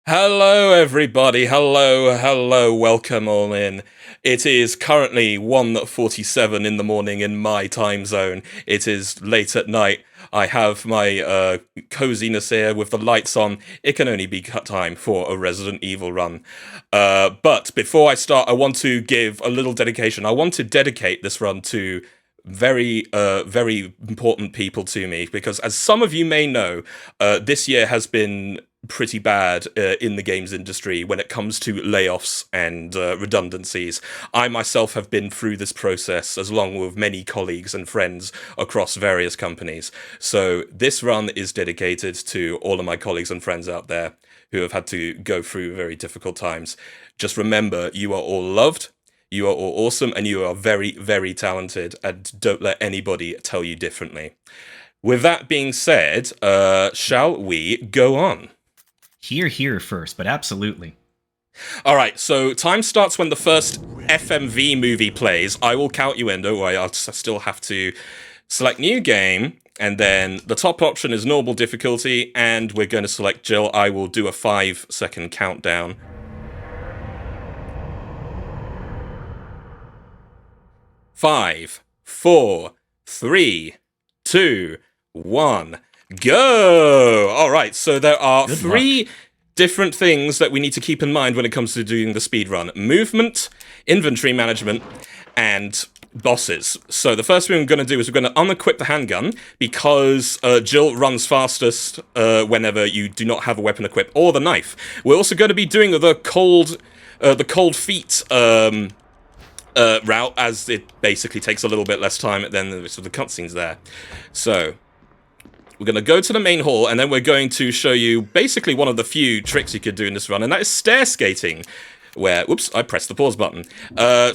Hello, everybody. Hello. Welcome all in. It is currently 1:47 in the morning in my time zone. It is late at night. I have my coziness here with the lights on. It can only be time for a Resident Evil run. But before I start, I want to give a little dedication. I want to dedicate this run to very important people to me because, as some of you may know, this year has been pretty bad in the games industry when it comes to layoffs and redundancies. I myself have been through this process as long with many colleagues and friends across various companies. So this run is dedicated to all of my colleagues and friends out there who have had to go through very difficult times. Just remember, you are all loved. You are all awesome, and you are very talented, and don't let anybody tell you differently. With that being said, shall we go on? Here first, but absolutely. All right, so time starts when the first FMV movie plays. I will count you in, don't worry, I still have to select new game, and then the top option is normal difficulty, and we're going to select Jill. I will do a 5-second countdown. 5, 4, 3, 2, 1, go! Alright, so there are Good three luck. different things that we need to keep in mind when it comes to doing the speedrun. Movement, inventory management, and bosses. So the first thing we're going to do is we're going to unequip the handgun because Jill runs fastest whenever you do not have a weapon equipped, or the knife. We're also going to be doing the cold feet route, as it basically takes a little bit less time than the rest of the cutscenes there. So we're going to go to the main hall, and then we're going to show you basically one of the few tricks you could do in this run, and that is stair skating. Where, whoops, I pressed the pause button.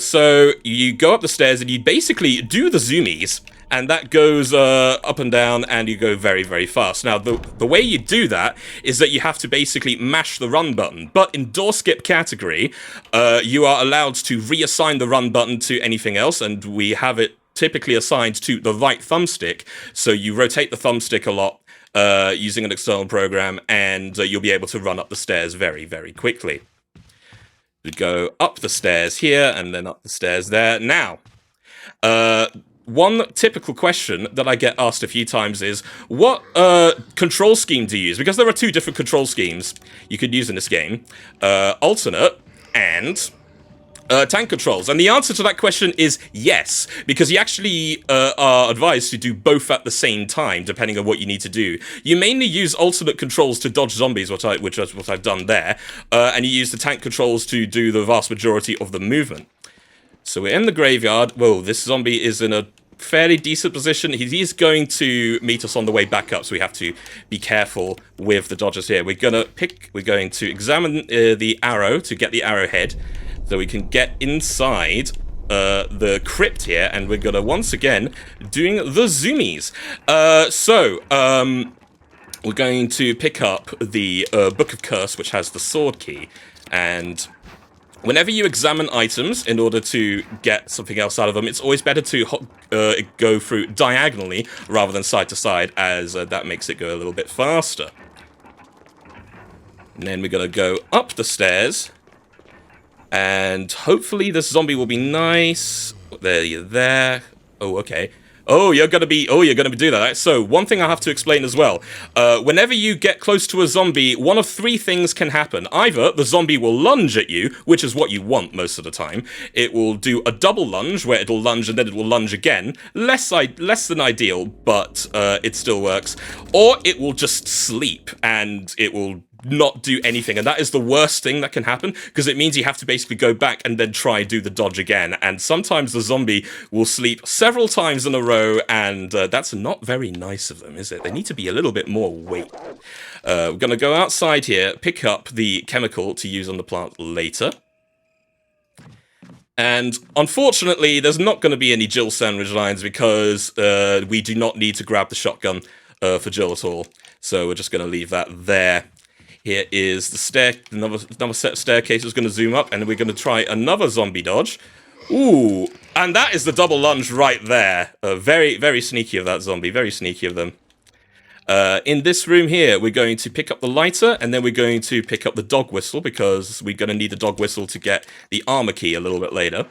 So you go up the stairs, and you basically do the zoomies, and that goes up and down, and you go very fast. Now, the way you do that is that you have to basically mash the run button, but in door skip category, you are allowed to reassign the run button to anything else, and we have it typically assigned to the right thumbstick, so you rotate the thumbstick a lot using an external program, and you'll be able to run up the stairs very quickly. We go up the stairs here, and then up the stairs there. Now, one typical question that I get asked a few times is, what control scheme do you use? Because there are two different control schemes you could use in this game. Alternate and tank controls. And the answer to that question is yes, because you actually are advised to do both at the same time, depending on what you need to do. You mainly use alternate controls to dodge zombies, which is what I've done there, and you use the tank controls to do the vast majority of the movement. So we're in the graveyard. Whoa, this zombie is in a fairly decent position. He is going to meet us on the way back up, so we have to be careful with the dodges here. We're going to examine the arrow to get the arrowhead, so we can get inside the crypt here, and we're gonna once again doing the zoomies. We're going to pick up the Book of Curse, which has the sword key, and whenever you examine items in order to get something else out of them, it's always better to go through diagonally rather than side to side, as that makes it go a little bit faster. And then we're gonna go up the stairs, and hopefully this zombie will be nice. There, you're there. Oh, okay. You're gonna do that. So, one thing I have to explain as well. Whenever you get close to a zombie, one of three things can happen. Either the zombie will lunge at you, which is what you want most of the time. It will do a double lunge, where it'll lunge and then it will lunge again. Less than ideal, but it still works. Or it will just sleep, and it will not do anything, and that is the worst thing that can happen, because it means you have to basically go back and then try do the dodge again, and sometimes the zombie will sleep several times in a row, and that's not very nice of them, is it? They need to be a little bit more awake. We're gonna go outside here, pick up the chemical to use on the plant later. And unfortunately, there's not going to be any Jill sandwich lines, because we do not need to grab the shotgun for Jill at all, so we're just going to leave that there. Here is the another set of staircases. Going to zoom up, and we're going to try another zombie dodge. Ooh, and that is the double lunge right there. Very sneaky of that zombie. Very sneaky of them. In this room here, we're going to pick up the lighter, and then we're going to pick up the dog whistle, because we're going to need the dog whistle to get the armor key a little bit later.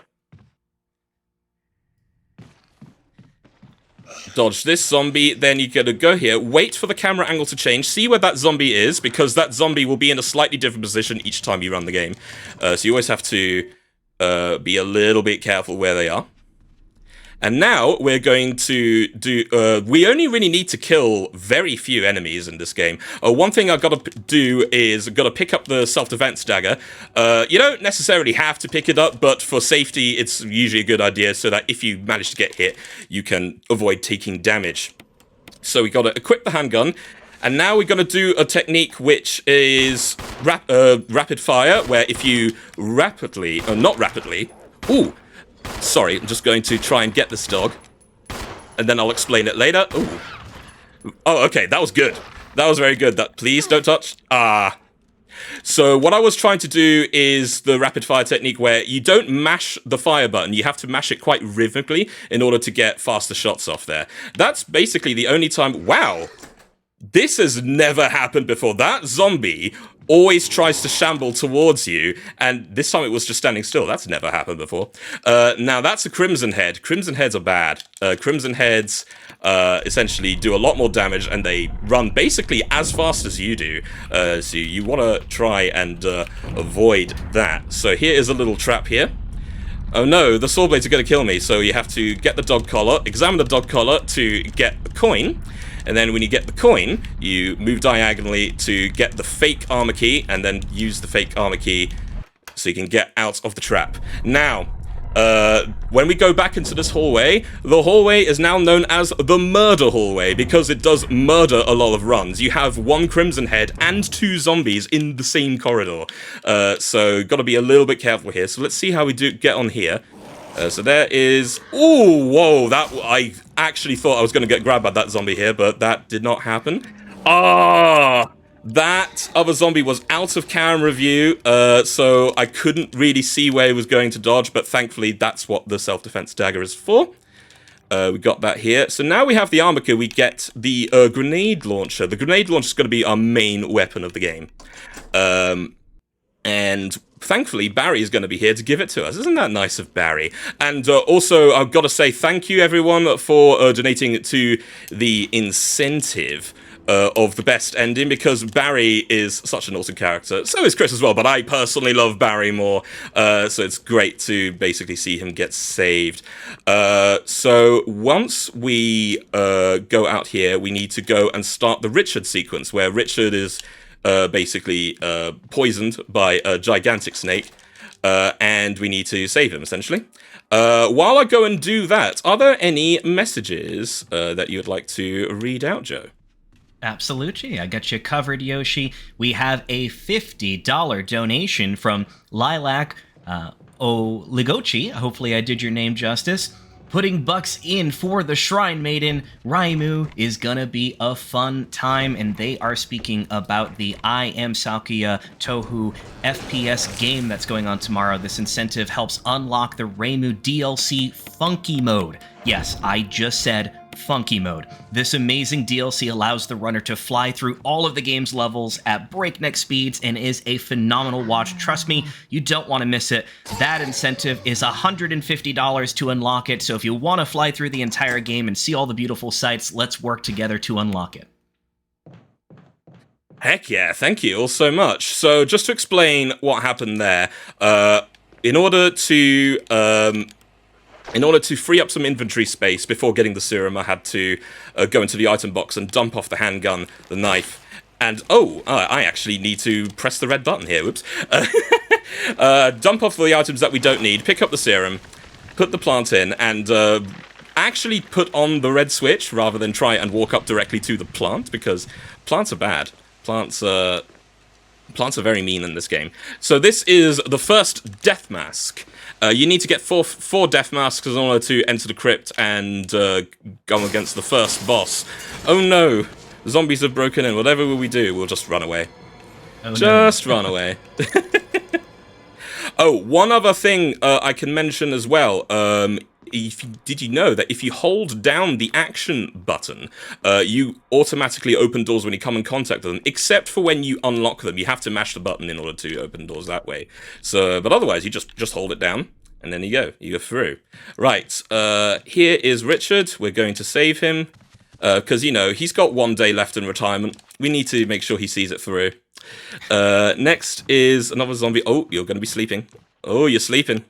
Dodge this zombie, then you're going to go here, wait for the camera angle to change, see where that zombie is, because that zombie will be in a slightly different position each time you run the game. So you always have to be a little bit careful where they are. And now we're going to do, we only really need to kill very few enemies in this game. One thing I've got to do is I've got to pick up the self-defense dagger. You don't necessarily have to pick it up, but for safety, it's usually a good idea so that if you manage to get hit, you can avoid taking damage. So we got to equip the handgun. And now we're going to do a technique which is rapid fire, where if you rapidly, not rapidly, ooh, sorry, I'm just going to try and get this dog, and then I'll explain it later. Ooh. Oh, okay, that was good. That was very good. That, please don't touch. Ah. So what I was trying to do is the rapid fire technique where you don't mash the fire button. You have to mash it quite rhythmically in order to get faster shots off there. That's basically the only time. Wow. This has never happened before. That zombie always tries to shamble towards you, and this time it was just standing still. That's never happened before. Now, that's a Crimson Head. Crimson Heads are bad. Crimson Heads essentially do a lot more damage, and they run basically as fast as you do. So you want to try and avoid that. So here is a little trap here. Oh no, the saw blades are going to kill me, so you have to get the dog collar, examine the dog collar to get the coin. And then when you get the coin, you move diagonally to get the fake armor key, and then use the fake armor key so you can get out of the trap. Now, when we go back into this hallway, the hallway is now known as the murder hallway, because it does murder a lot of runs. You have one Crimson Head and 2 zombies in the same corridor. So got to be a little bit careful here. So let's see how we do get on here. So there is... Ooh, whoa, that... I actually thought I was going to get grabbed by that zombie here, but that did not happen. Ah! That other zombie was out of camera view, so I couldn't really see where he was going to dodge, but thankfully that's what the self-defense dagger is for. We got that here. So now we have the armor key, we get the grenade launcher. The grenade launcher is going to be our main weapon of the game. And thankfully, Barry is going to be here to give it to us. Isn't that nice of Barry? And also, I've got to say thank you, everyone, for donating to the incentive of the best ending, because Barry is such an awesome character. So is Chris as well, but I personally love Barry more. So it's great to basically see him get saved. So once we go out here, we need to go and start the Richard sequence, where Richard is... basically poisoned by a gigantic snake, and we need to save him, essentially. While I go and do that, are there any messages that you would like to read out, Joe? Absolutely. I got you covered, Yoshi. We have a $50 donation from Lilac Oligochi. Hopefully I did your name justice. Putting bucks in for the Shrine Maiden. Raimu is gonna be a fun time, and they are speaking about the I Am Sakuya Tohu FPS game that's going on tomorrow. This incentive helps unlock the Raimu DLC Funky Mode. Yes, I just said Funky Mode. This amazing DLC allows the runner to fly through all of the game's levels at breakneck speeds and is a phenomenal watch. Trust me, you don't want to miss it. That incentive is $150 to unlock it, so if you want to fly through the entire game and see all the beautiful sights, let's work together to unlock it. Heck yeah, thank you all so much. So just to explain what happened there, in order to free up some inventory space before getting the serum, I had to go into the item box and dump off the handgun, the knife, and I actually need to press the red button here, whoops. Dump off the items that we don't need, pick up the serum, put the plant in, and actually put on the red switch rather than try and walk up directly to the plant, because plants are bad. Plants are very mean in this game. So this is the first death mask. You need to get four death masks in order to enter the crypt and go against the first boss. Oh no, the zombies have broken in. Whatever will we do? We'll just run away. Oh, just no. Run away. Oh, one other thing I can mention as well. did you know that if you hold down the action button, you automatically open doors when you come in contact with them, except for when you unlock them. You have to mash the button in order to open doors that way. So, but otherwise, you just hold it down, and then you go through. Right, here is Richard. We're going to save him, because, you know, he's got 1 day left in retirement. We need to make sure he sees it through. Next is another zombie. Oh, you're going to be sleeping. Oh, you're sleeping.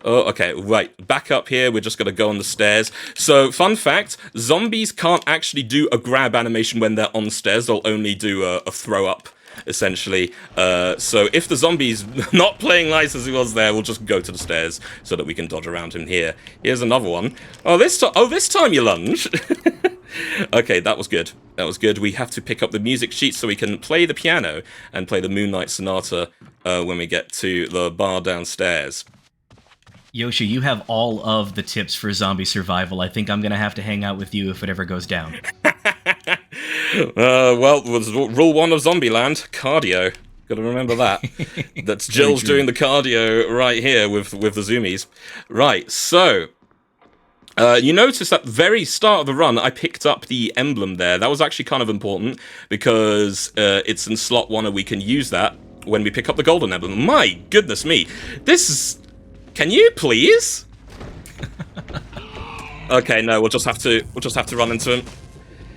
Oh, okay, right. Back up here, we're just going to go on the stairs. So, fun fact, zombies can't actually do a grab animation when they're on stairs. They'll only do a throw up, essentially. So, if the zombie's not playing nice as he was there, we'll just go to the stairs so that we can dodge around him here. Here's another one. Oh, this time you lunge. Okay, that was good. That was good. We have to pick up the music sheet so we can play the piano and play the Moonlight Sonata when we get to the bar downstairs. Yoshi, you have all of the tips for zombie survival. I think I'm going to have to hang out with you if it ever goes down. Well, rule 1 of Zombieland, cardio. Got to remember that. That's Jill's doing the cardio right here with the zoomies. Right, so... you notice at the very start of the run, I picked up the emblem there. That was actually kind of important, because it's in slot 1 and we can use that when we pick up the golden emblem. My goodness me. This is... Can you please? Okay, no, we'll just have to run into him.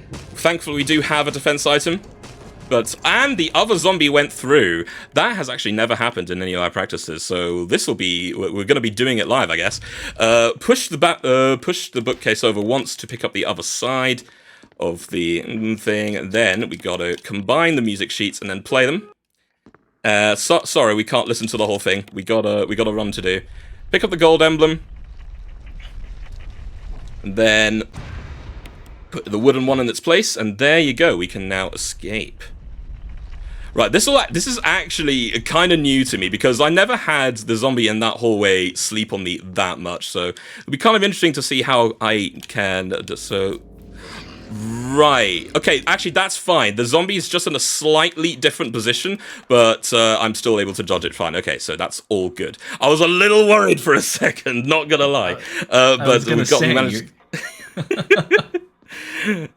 Thankfully, we do have a defense item. And the other zombie went through. That has actually never happened in any of our practices, so this will be... We're going to be doing it live, I guess. Push the bookcase over once to pick up the other side of the thing. Then we got to combine the music sheets and then play them. Sorry, we can't listen to the whole thing. We got a run to do. Pick up the gold emblem. And then put the wooden one in its place, and there you go. We can now escape. Right, this is actually kind of new to me, because I never had the zombie in that hallway sleep on me that much, so it'll be kind of interesting to see how I can... So... Right. Okay, actually, that's fine. The zombie is just in a slightly different position, but I'm still able to dodge it fine. Okay, so that's all good. I was a little worried for a second, not gonna lie. But we've got managed...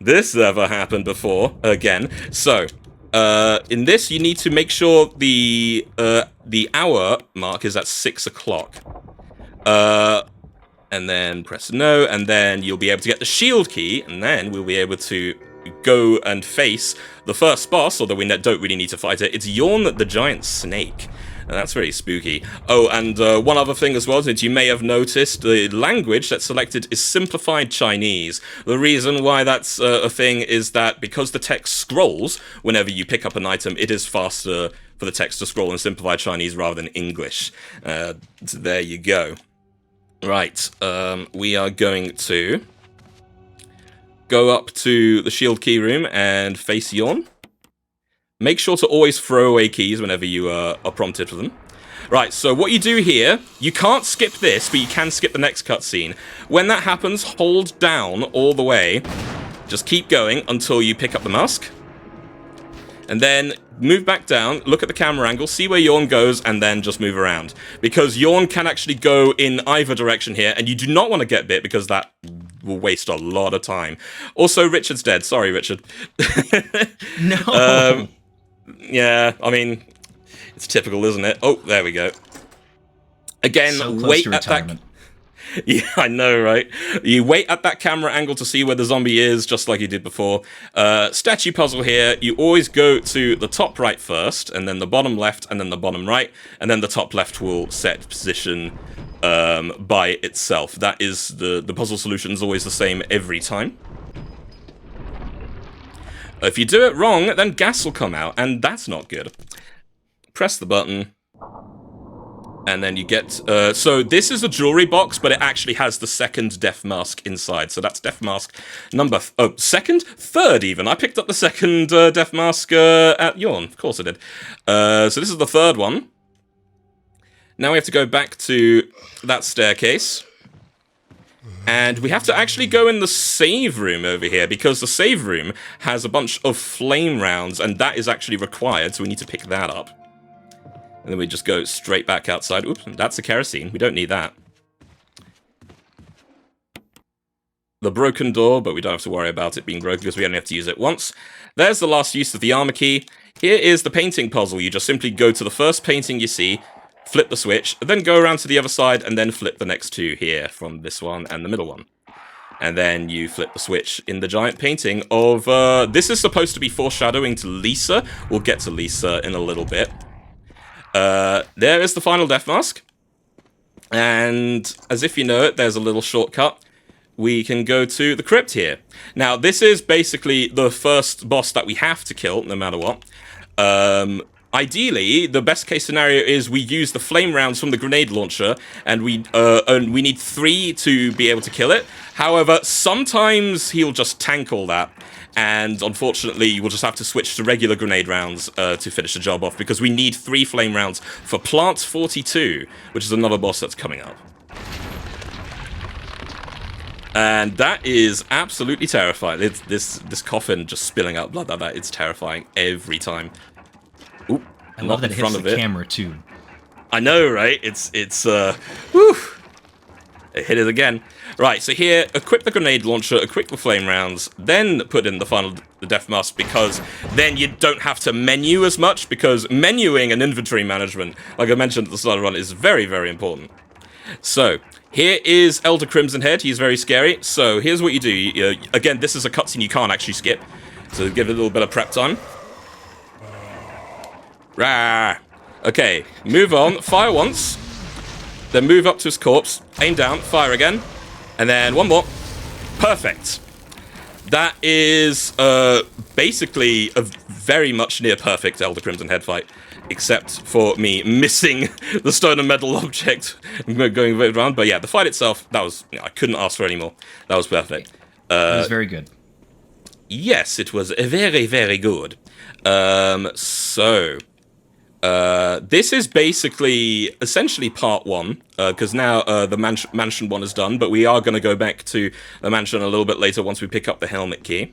This never happened before, again. So, in this, you need to make sure the hour mark is at 6 o'clock. And then press no, and then you'll be able to get the shield key, and then we'll be able to go and face the first boss, although we don't really need to fight it. It's Yawn the Giant Snake, and that's very spooky. Oh, and one other thing as well, that you may have noticed, the language that's selected is Simplified Chinese. The reason why that's a thing is that because the text scrolls whenever you pick up an item, it is faster for the text to scroll in Simplified Chinese rather than English. So there you go. Right, we are going to go up to the shield key room and face Yawn. Make sure to always throw away keys whenever you are prompted for them. Right, so what you do here, you can't skip this, but you can skip the next cutscene. When that happens, hold down all the way. Just keep going until you pick up the mask. And then move back down, look at the camera angle, see where Yawn goes, and then just move around. Because Yawn can actually go in either direction here, and you do not want to get bit because that will waste a lot of time. Also, Richard's dead. Sorry, Richard. No. Yeah, I mean, it's typical, isn't it? Oh, there we go. Again, So close wait to at retirement. that... Yeah, I know, right? You wait at that camera angle to see where the zombie is, just like you did before. Statue puzzle here, you always go to the top right first, and then the bottom left, and then the bottom right, and then the top left will set position by itself. That is, the puzzle solution is always the same every time. If you do it wrong, then gas will come out, and that's not good. Press the button. And then you get... so this is a jewelry box, but it actually has the second death mask inside. So that's death mask number... second? Third, even. I picked up the second death mask at Yawn. Of course I did. So this is the third one. Now we have to go back to that staircase. And we have to actually go in the save room over here, because the save room has a bunch of flame rounds, and that is actually required, so we need to pick that up. And then we just go straight back outside. Oops, that's the kerosene. We don't need that. the broken door, but we don't have to worry about it being broken because we only have to use it once. There's the last use of the armor key. Here is the painting puzzle. You just simply go to the first painting you see, flip the switch, then go around to the other side, and then flip the next two here from this one and the middle one. And then you flip the switch in the giant painting of... this is supposed to be foreshadowing to Lisa. We'll get to Lisa in a little bit. There is the final death mask. And as if you know it, there's a little shortcut. We can go to the crypt here. Now, this is basically the first boss that we have to kill, no matter what. Ideally, the best case scenario is we use the flame rounds from the grenade launcher, and we need 3 to be able to kill it. However, sometimes he'll just tank all that, and unfortunately, we'll just have to switch to regular grenade rounds to finish the job off, because we need 3 flame rounds for Plant 42, which is another boss that's coming up. And that is absolutely terrifying. It's this coffin just spilling out blood like that. It's terrifying every time. Ooh, I love that it hits the camera too. I know, right? It's whew. It hit it again. Right, so here, equip the grenade launcher, equip the flame rounds, then put in the death mask, because then you don't have to menu as much, because menuing and inventory management, like I mentioned at the start of the run, is very, very important. So, here is Elder Crimson Head. He's very scary. So, here's what you do. Again, this is a cutscene you can't actually skip. So, give it a little bit of prep time. Rah! Okay, move on. Fire once. Then move up to his corpse. Aim down. Fire again. And then one more. Perfect. That is basically a very much near perfect Elder Crimson Head fight. Except for me missing the stone and metal object going around. But yeah, the fight itself, that was... I couldn't ask for any more. That was perfect. It was very good. Yes, it was very, very good. This is basically essentially part 1, because now the mansion one is done, but we are going to go back to the mansion a little bit later once we pick up the helmet key.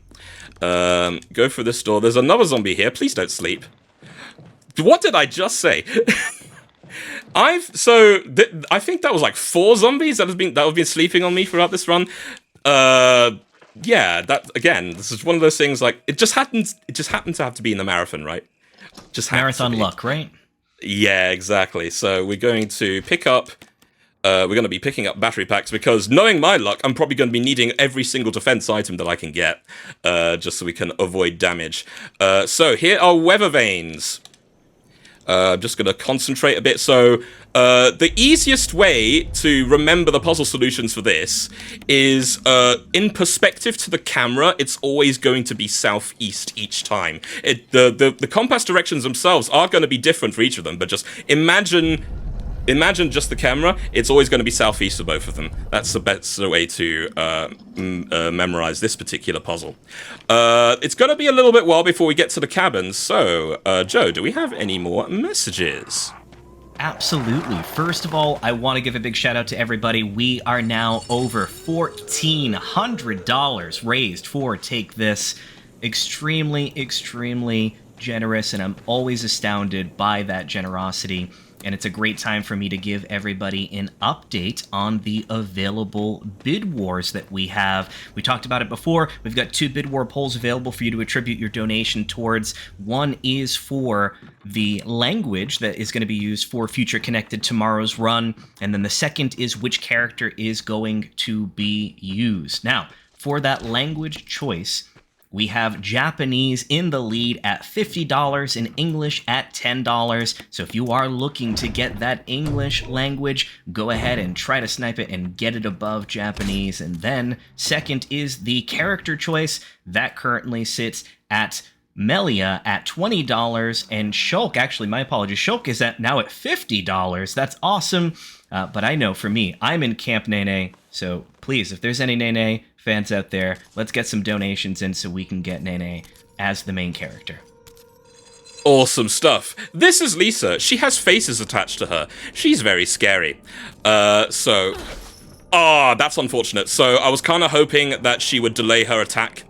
Go through this door. There's another zombie here. Please don't sleep. What did I just say? I think that was like 4 zombies that have been sleeping on me throughout this run. Yeah, that again, this is one of those things like it just happened to have to be in the marathon, right? Just marathon luck, right? Yeah, exactly. So we're going to pick up we're going to be picking up battery packs, because knowing my luck, I'm probably going to be needing every single defense item that I can get, just so we can avoid damage. So here are weather vanes. I'm just going to concentrate a bit. So, the easiest way to remember the puzzle solutions for this is, in perspective to the camera, it's always going to be southeast each time. The compass directions themselves are going to be different for each of them, but just imagine just the camera, it's always going to be southeast for both of them. That's the best way to memorize this particular puzzle. It's going to be a little bit while before we get to the cabins, so, Joe, do we have any more messages? Absolutely. First of all, I want to give a big shout out to everybody. We are now over $1,400 raised for Take This. Extremely, extremely generous, and I'm always astounded by that generosity. And it's a great time for me to give everybody an update on the available bid wars that we have. We talked about it before. We've got 2 bid war polls available for you to attribute your donation towards. One is for the language that is going to be used for Future Connected tomorrow's run. And then the second is which character is going to be used. Now, for that language choice, we have Japanese in the lead at $50 and English at $10. So if you are looking to get that English language, go ahead and try to snipe it and get it above Japanese. And then second is the character choice. That currently sits at Melia at $20, and Shulk, actually, my apologies, Shulk is now at $50. That's awesome. But I know for me, I'm in Camp Nene, so please, if there's any Nene fans out there, let's get some donations in so we can get Nene as the main character. Awesome stuff. This is Lisa. She has faces attached to her. She's very scary. That's unfortunate. So I was kind of hoping that she would delay her attack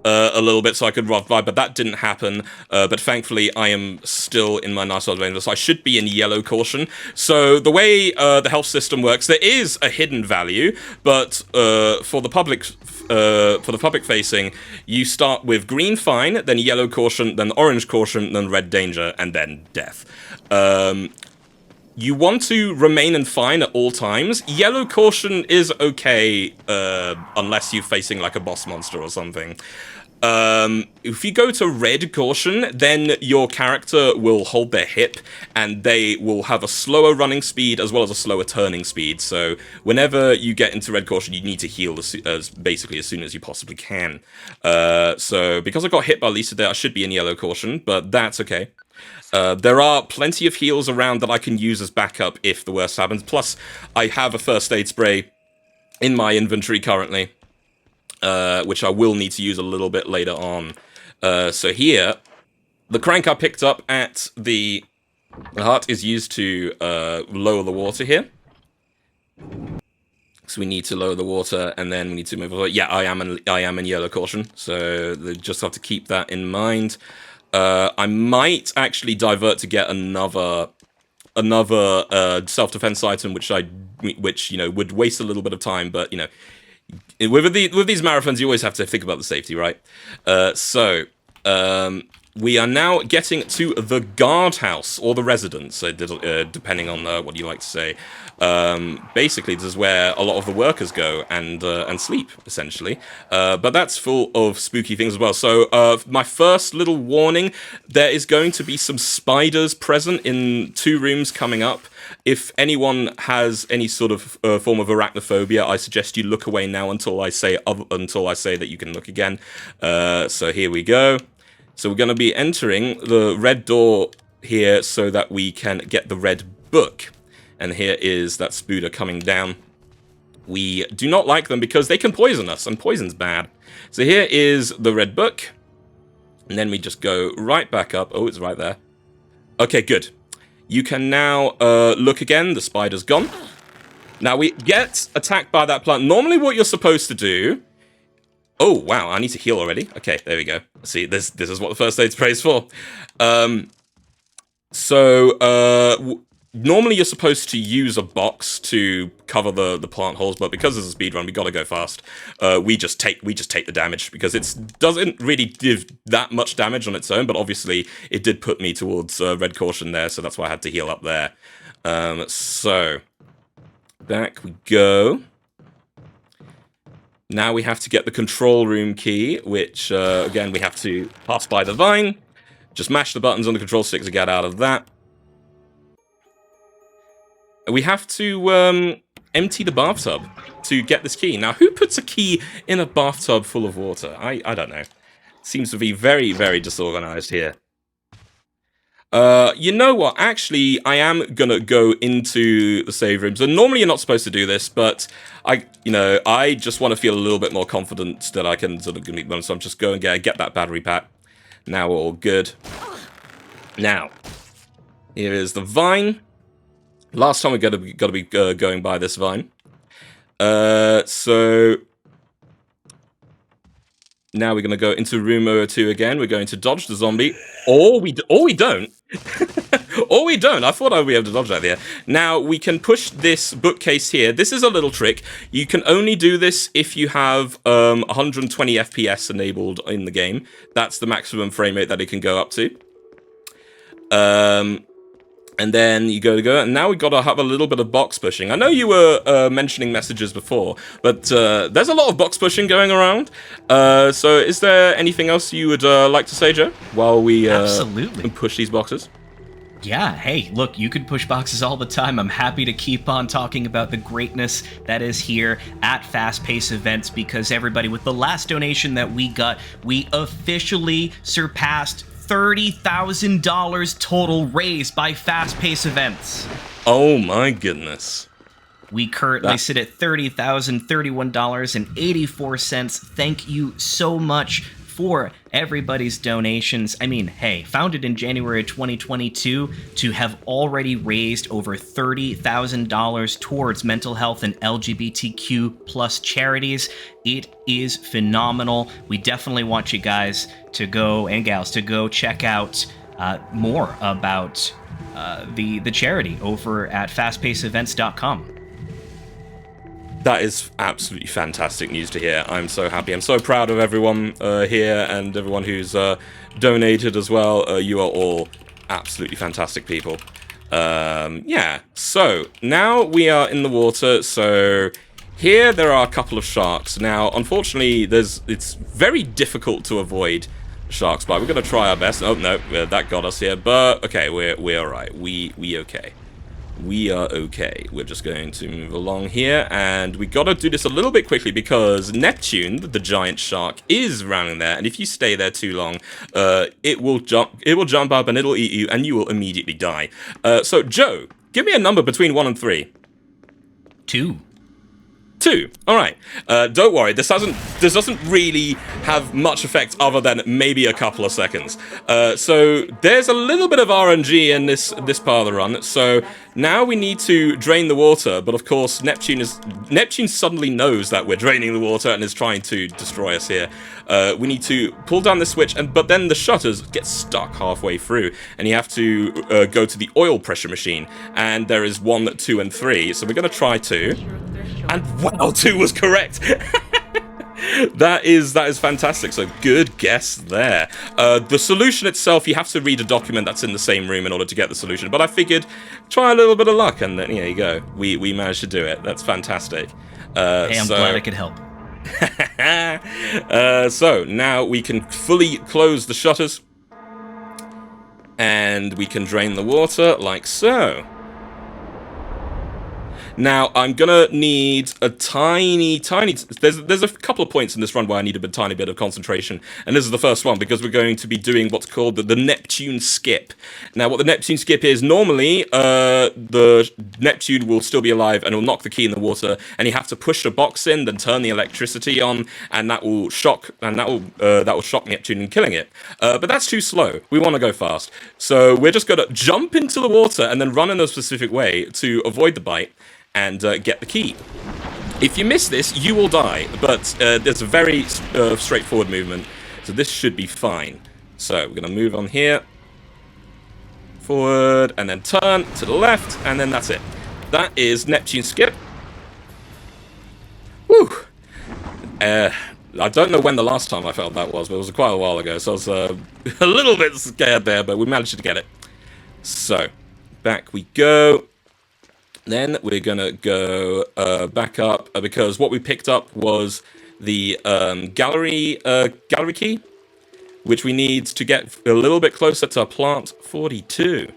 a little bit so I could rough by, but that didn't happen. But thankfully, I am still in my nice old range, so I should be in yellow caution. So the way the health system works, there is a hidden value, but for the public facing, you start with green fine, then yellow caution, then orange caution, then red danger, and then death. You want to remain in fine at all times. Yellow caution is okay, unless you're facing like a boss monster or something. If you go to red caution, then your character will hold their hip, and they will have a slower running speed as well as a slower turning speed. So whenever you get into red caution, you need to heal basically as soon as you possibly can. So because I got hit by Lisa there, I should be in yellow caution, but that's okay. There are plenty of heals around that I can use as backup if the worst happens. Plus, I have a first aid spray in my inventory currently, which I will need to use a little bit later on. So here, the crank I picked up at the hut is used to lower the water here. So we need to lower the water, and then we need to move over. Yeah, I am in yellow caution, so they just have to keep that in mind. I might actually divert to get another self-defense item, which would waste a little bit of time, but with these marathons, you always have to think about the safety, right? We are now getting to the guardhouse, or the residence, depending on what you like to say. Basically, this is where a lot of the workers go and sleep, essentially. But that's full of spooky things as well. So my first little warning, there is going to be some spiders present in 2 rooms coming up. If anyone has any sort of form of arachnophobia, I suggest you look away now until I say that you can look again. So here we go. So we're going to be entering the red door here so that we can get the red book. And here is that spooder coming down. We do not like them because they can poison us, and poison's bad. So here is the red book. And then we just go right back up. Oh, it's right there. Okay, good. You can now look again. The spider's gone. Now we get attacked by that plant. Normally what you're supposed to do... Oh, wow, I need to heal already. Okay, there we go. See, this is what the first aid spray is for. Normally you're supposed to use a box to cover the plant holes, but because it's a speedrun, we gotta go fast. We just take the damage, because it doesn't really give that much damage on its own, but obviously it did put me towards red caution there, so that's why I had to heal up there. So, back we go. Now we have to get the control room key, which, again, we have to pass by the vine. Just mash the buttons on the control stick to get out of that. We have to empty the bathtub to get this key. Now, who puts a key in a bathtub full of water? I don't know. Seems to be very, very disorganized here. You know what? Actually, I am gonna go into the save rooms. And normally you're not supposed to do this, but I just want to feel a little bit more confident that I can sort of complete them. So I'm just going to get that battery pack. Now we're all good. Now, here is the vine. Last time we got to be going by this vine. So now we're going to go into room 02 again. We're going to dodge the zombie, or we don't. Or we don't. I thought I would be able to dodge that here. Now, we can push this bookcase here. This is a little trick. You can only do this if you have 120 FPS enabled in the game. That's the maximum frame rate that it can go up to. And then you go, and now we've got to have a little bit of box pushing. I know you were mentioning messages before, but there's a lot of box pushing going around. So is there anything else you would like to say, Joe, while we Absolutely. push these boxes? Yeah, hey, look, you can push boxes all the time. I'm happy to keep on talking about the greatness that is here at Fast Pace Events, because everybody, with the last donation that we got, we officially surpassed $30,000 total raised by Fast Pace Events. Oh my goodness. We currently sit at $30,031.84. Thank you so much for everybody's donations. I mean, hey, founded in January of 2022 to have already raised over $30,000 towards mental health and LGBTQ plus charities. It is phenomenal. We definitely want you guys to go, and gals, to go check out more about the charity over at fastpaceevents.com. That is absolutely fantastic news to hear. I'm so happy. I'm so proud of everyone here and everyone who's donated as well. You are all absolutely fantastic people. Yeah, so now we are in the water. So here there are a couple of sharks. Now, unfortunately, it's very difficult to avoid sharks, but we're going to try our best. Oh, no, that got us here. But, okay, we're all right. We okay. We are okay. We're just going to move along here, and we gotta do this a little bit quickly because Neptune, the giant shark, is rounding there, and if you stay there too long, it will jump up and it'll eat you, and you will immediately die. So, Joe, give me a number between 1 and 3. 2. 2. All right. Don't worry. This doesn't really have much effect other than maybe a couple of seconds. So there's a little bit of RNG in this part of the run. So now we need to drain the water, but of course Neptune suddenly knows that we're draining the water and is trying to destroy us here. We need to pull down the switch, but then the shutters get stuck halfway through, and you have to go to the oil pressure machine. And there is 1, 2, and 3. So we're going to try 2. And wow, 2 was correct. That is fantastic. So good guess there. The solution itself, you have to read a document that's in the same room in order to get the solution. But I figured, try a little bit of luck, and then, there you go. We managed to do it. That's fantastic. Hey, I'm glad I could help. So now we can fully close the shutters, and we can drain the water like so. Now, I'm gonna need a tiny... There's a couple of points in this run where I need a tiny bit of concentration, and this is the first one, because we're going to be doing what's called the Neptune skip. Now, what the Neptune skip is, normally, the Neptune will still be alive, and it'll knock the key in the water, and you have to push the box in, then turn the electricity on, and that will shock Neptune and killing it. But that's too slow. We want to go fast. So we're just gonna jump into the water, and then run in a specific way to avoid the bite, and get the key. If you miss this, you will die, but there's a very straightforward movement, so this should be fine. So we're going to move on here, forward, and then turn to the left, and then that's it. That is Neptune skip. Whew. I don't know when the last time I felt that was, but it was quite a while ago, so I was a little bit scared there, but we managed to get it. So, back we go. Then we're gonna go back up, because what we picked up was the gallery key, which we need to get a little bit closer to plant 42.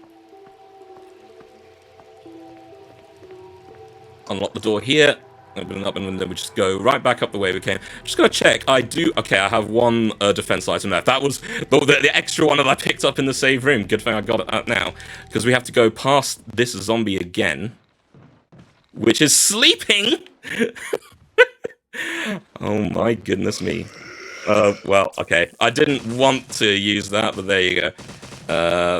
Unlock the door here, open it up, and then we just go right back up the way we came. Just gonna check. I have 1 defense item left. That was the extra one that I picked up in the save room. Good thing I got it out now, because we have to go past this zombie again, which is sleeping. Oh my goodness me. Well, okay. I didn't want to use that, but there you go.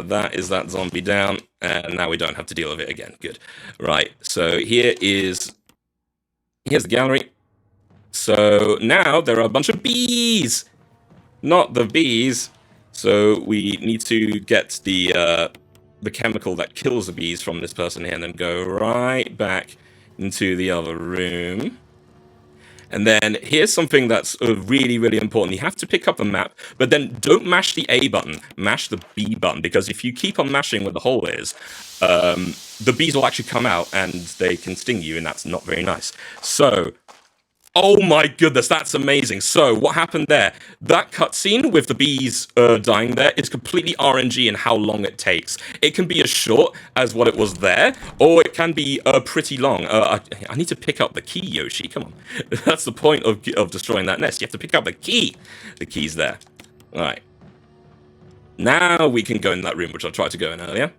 That is that zombie down, and now we don't have to deal with it again. Good. Right, so here's the gallery. So now there are a bunch of bees. Not the bees. So we need to get the chemical that kills the bees from this person here, and then go right back into the other room. And then here's something that's really, really important. You have to pick up the map, but then don't mash the A button, mash the B button, because if you keep on mashing where the hole is, the bees will actually come out and they can sting you, and that's not very nice. So, oh my goodness, that's amazing. So what happened there? That cutscene with the bees dying there is completely RNG in how long it takes. It can be as short as what it was there, or it can be pretty long. I need to pick up the key, Yoshi. Come on. That's the point of destroying that nest. You have to pick up the key. The key's there. All right. Now we can go in that room, which I tried to go in earlier.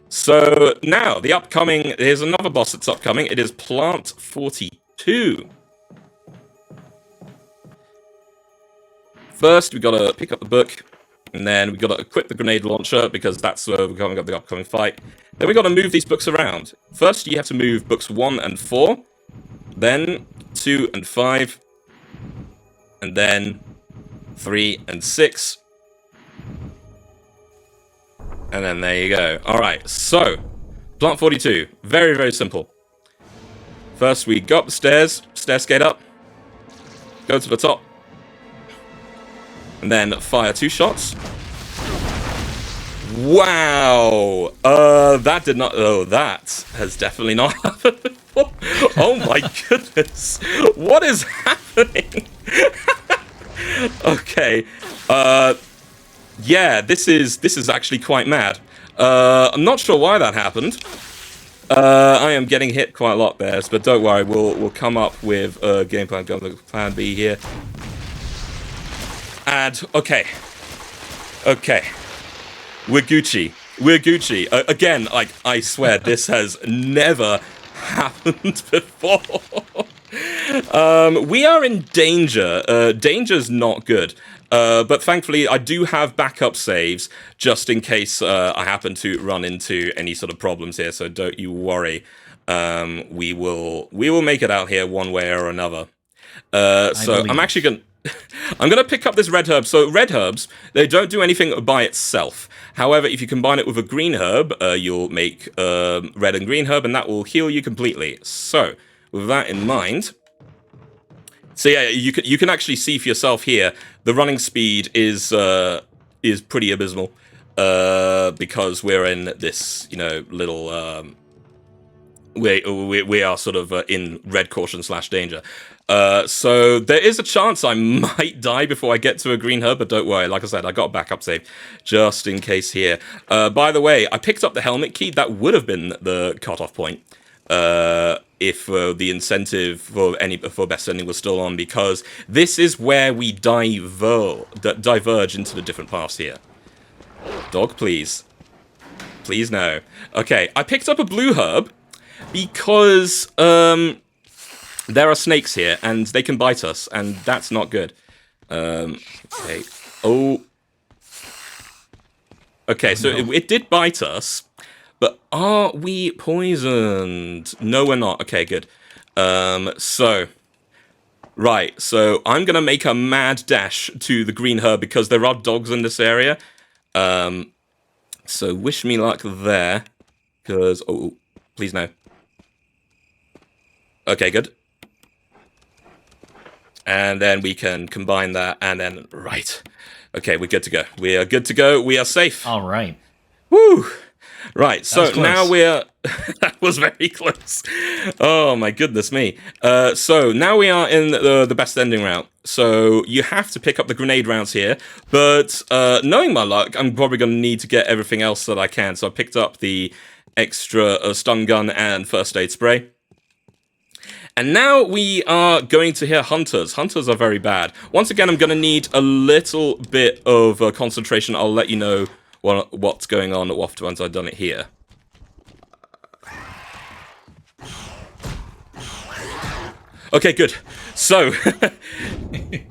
So now, here's another boss that's upcoming. It is Plant 42. first we gotta pick up the book, and then we gotta equip the grenade launcher because that's where we're going up the upcoming fight. Then we gotta move these books around. First, you have to move books 1 and 4, then 2 and 5, and then 3 and 6. And then there you go. Alright, so, Plant 42. Very, very simple. First, we go up the stairs, stair skate up, go to the top, and then fire 2 shots. Wow! That did not... Oh, that has definitely not happened before. Oh my goodness! What is happening? Okay. Yeah, this is actually quite mad. I'm not sure why that happened. I am getting hit quite a lot there, but don't worry, we'll come up with a game plan. Go to plan B here. And okay, we're Gucci. We're Gucci. Again, like I swear, this has never happened before. We are in danger. Danger's not good. But thankfully, I do have backup saves just in case I happen to run into any sort of problems here. So don't you worry. We will make it out here one way or another. So I'm actually I'm gonna pick up this red herb. So red herbs, they don't do anything by itself. However, if you combine it with a green herb, you'll make red and green herb, and that will heal you completely. So with that in mind. So yeah, you can actually see for yourself here, the running speed is pretty abysmal, because we're in this, you know, little, we are sort of in red caution / danger. So there is a chance I might die before I get to a green herb, but don't worry, like I said, I got a backup save, just in case here. By the way, I picked up the helmet key, that would have been the cutoff point. If the incentive for best ending was still on, because this is where we diverge into the different paths here. Dog, please. Please, no. Okay, I picked up a blue herb because there are snakes here, and they can bite us, and that's not good. Okay. Oh. Okay, so it did bite us. But are we poisoned? No, we're not. Okay, good. So I'm gonna make a mad dash to the green herb because there are dogs in this area. So wish me luck there, because please no. Okay, good. And then we can combine that, and then okay, we're good to go. We are good to go. We are safe. All right. Woo. Right, so now we're... that was very close. Oh, my goodness me. So now we are in the best ending route. So you have to pick up the grenade rounds here. But knowing my luck, I'm probably going to need to get everything else that I can. So I picked up the extra stun gun and first aid spray. And now we are going to hear hunters. Hunters are very bad. Once again, I'm going to need a little bit of concentration. I'll let you know what's going on once I've done it here. Okay, good. So,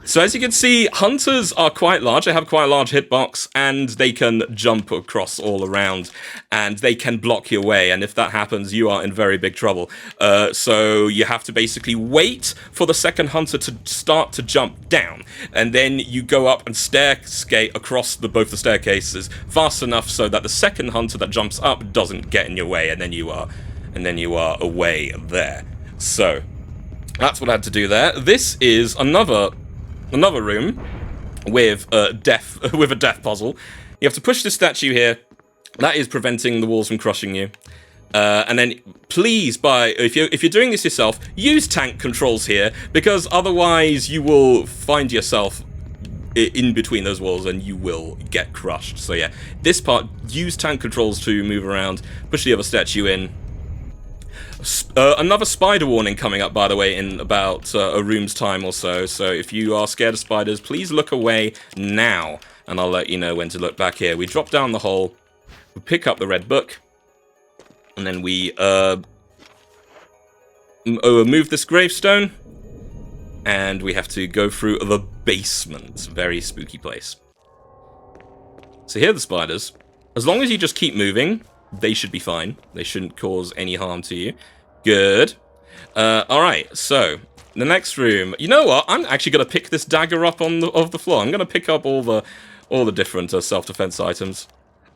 so as you can see, hunters are quite large. They have quite a large hitbox, and they can jump across all around, and they can block your way. And if that happens, you are in very big trouble. So you have to basically wait for the second hunter to start to jump down, and then you go up and stair skate across both the staircases fast enough so that the second hunter that jumps up doesn't get in your way, and then you are away there. So. That's what I had to do there. This is another room with a death puzzle. You have to push this statue here. That is preventing the walls from crushing you. And then please, if you're doing this yourself, use tank controls here, because otherwise you will find yourself in between those walls and you will get crushed. So yeah, this part, use tank controls to move around, push the other statue in. Another spider warning coming up, by the way, in about a room's time or so. So if you are scared of spiders, please look away now, and I'll let you know when to look back here. We drop down the hole, we pick up the red book, and then we move this gravestone. And we have to go through the basement. Very spooky place. So here are the spiders. As long as you just keep moving, they should be fine. They shouldn't cause any harm to you. Good. Alright, so the next room. You know what? I'm actually going to pick this dagger up on the floor. I'm going to pick up all the different self-defense items.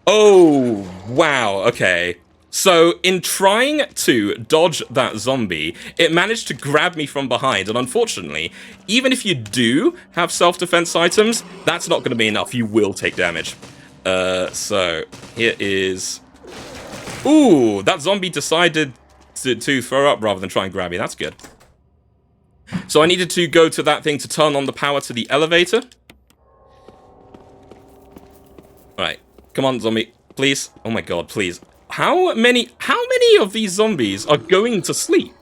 Oh, wow. Okay. So, in trying to dodge that zombie, it managed to grab me from behind, and unfortunately, even if you do have self-defense items, that's not going to be enough. You will take damage. So, here is... Ooh, that zombie decided to throw up rather than try and grab me. That's good. So, I needed to go to that thing to turn on the power to the elevator. Alright, come on, zombie, please. Oh my god, please. How many of these zombies are going to sleep?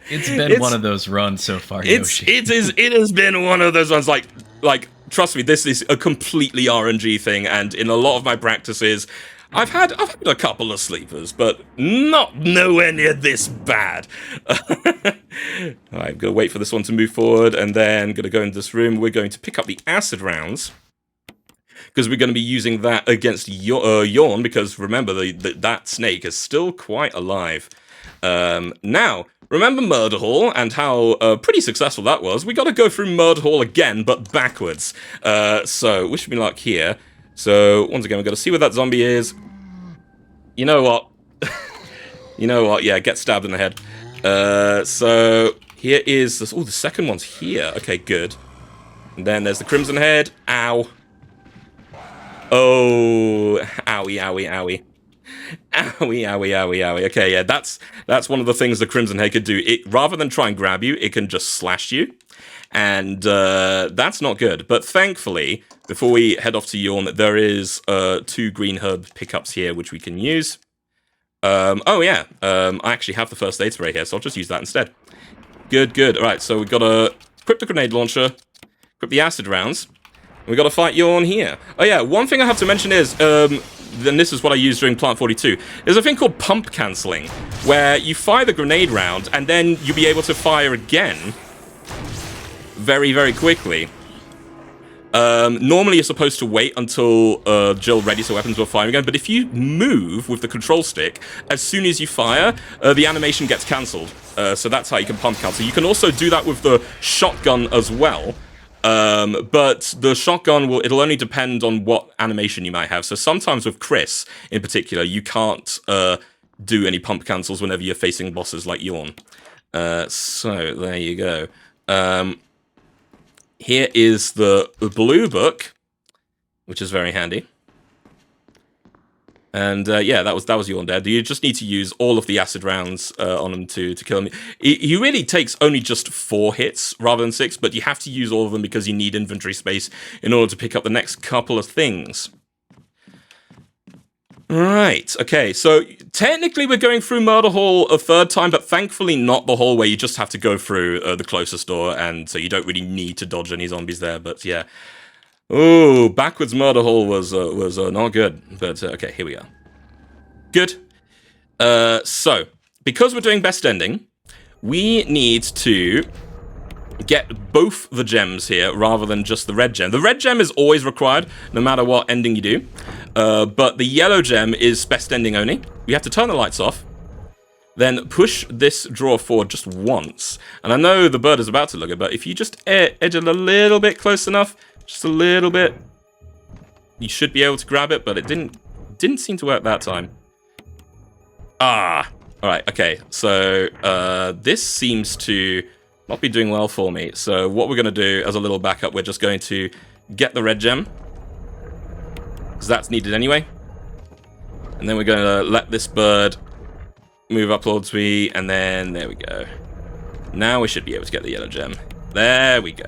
It's been one of those runs so far, Yoshi. It has been one of those ones. Like, trust me, this is a completely RNG thing, and in a lot of my practices, I've had a couple of sleepers, but nowhere near this bad. Alright, I'm gonna wait for this one to move forward, and then gonna go into this room. We're going to pick up the acid rounds, because we're going to be using that against Yawn, because remember, that snake is still quite alive. Now, remember Murder Hall and how pretty successful that was? We got to go through Murder Hall again, but backwards. So, wish me luck here. So, once again, we've got to see where that zombie is. You know what? You know what? Yeah, get stabbed in the head. So, here is this. Oh, the second one's here. Okay, good. And then there's the Crimson Head. Ow. Oh, owie, owie, owie. Owie, owie, owie, owie. Okay, yeah, that's one of the things the Crimson Head could do. It, rather than try and grab you, it can just slash you. And that's not good. But thankfully, before we head off to Yawn, there is 2 green herb pickups here, which we can use. Oh, yeah. I actually have the first aid spray here, so I'll just use that instead. Good, good. All right, so we've got to equip the grenade launcher, equip the acid rounds. We got to fight Yawn here. Oh yeah, one thing I have to mention is, then this is what I used during Plant 42. There's a thing called pump cancelling, where you fire the grenade round, and then you'll be able to fire again very, very quickly. Normally you're supposed to wait until Jill readies her weapons before firing again, but if you move with the control stick, as soon as you fire, the animation gets cancelled. So that's how you can pump cancel. You can also do that with the shotgun as well. But the shotgun it'll only depend on what animation you might have. So sometimes with Chris, in particular, you can't do any pump cancels whenever you're facing bosses like Yawn. So there you go. Here is the blue book, which is very handy. And yeah, that was Yawn dead. You just need to use all of the acid rounds on him to kill him. He really takes only just 4 hits rather than 6, but you have to use all of them because you need inventory space in order to pick up the next couple of things. Right, okay, so technically we're going through Murder Hall a 3rd time, but thankfully not the whole way. You just have to go through the closest door, and so you don't really need to dodge any zombies there, but yeah. Ooh, backwards Murder Hall was not good, but okay, here we are. Good. So, because we're doing best ending, we need to get both the gems here rather than just the red gem. The red gem is always required, no matter what ending you do, but the yellow gem is best ending only. We have to turn the lights off, then push this drawer forward just once. And I know the bird is about to look at, but if you just edge it a little bit close enough, just a little bit, you should be able to grab it, but it didn't seem to work that time. Ah, all right, okay. So this seems to not be doing well for me. So what we're going to do as a little backup, we're just going to get the red gem, because that's needed anyway. And then we're going to let this bird move up towards me, and then there we go. Now we should be able to get the yellow gem. There we go.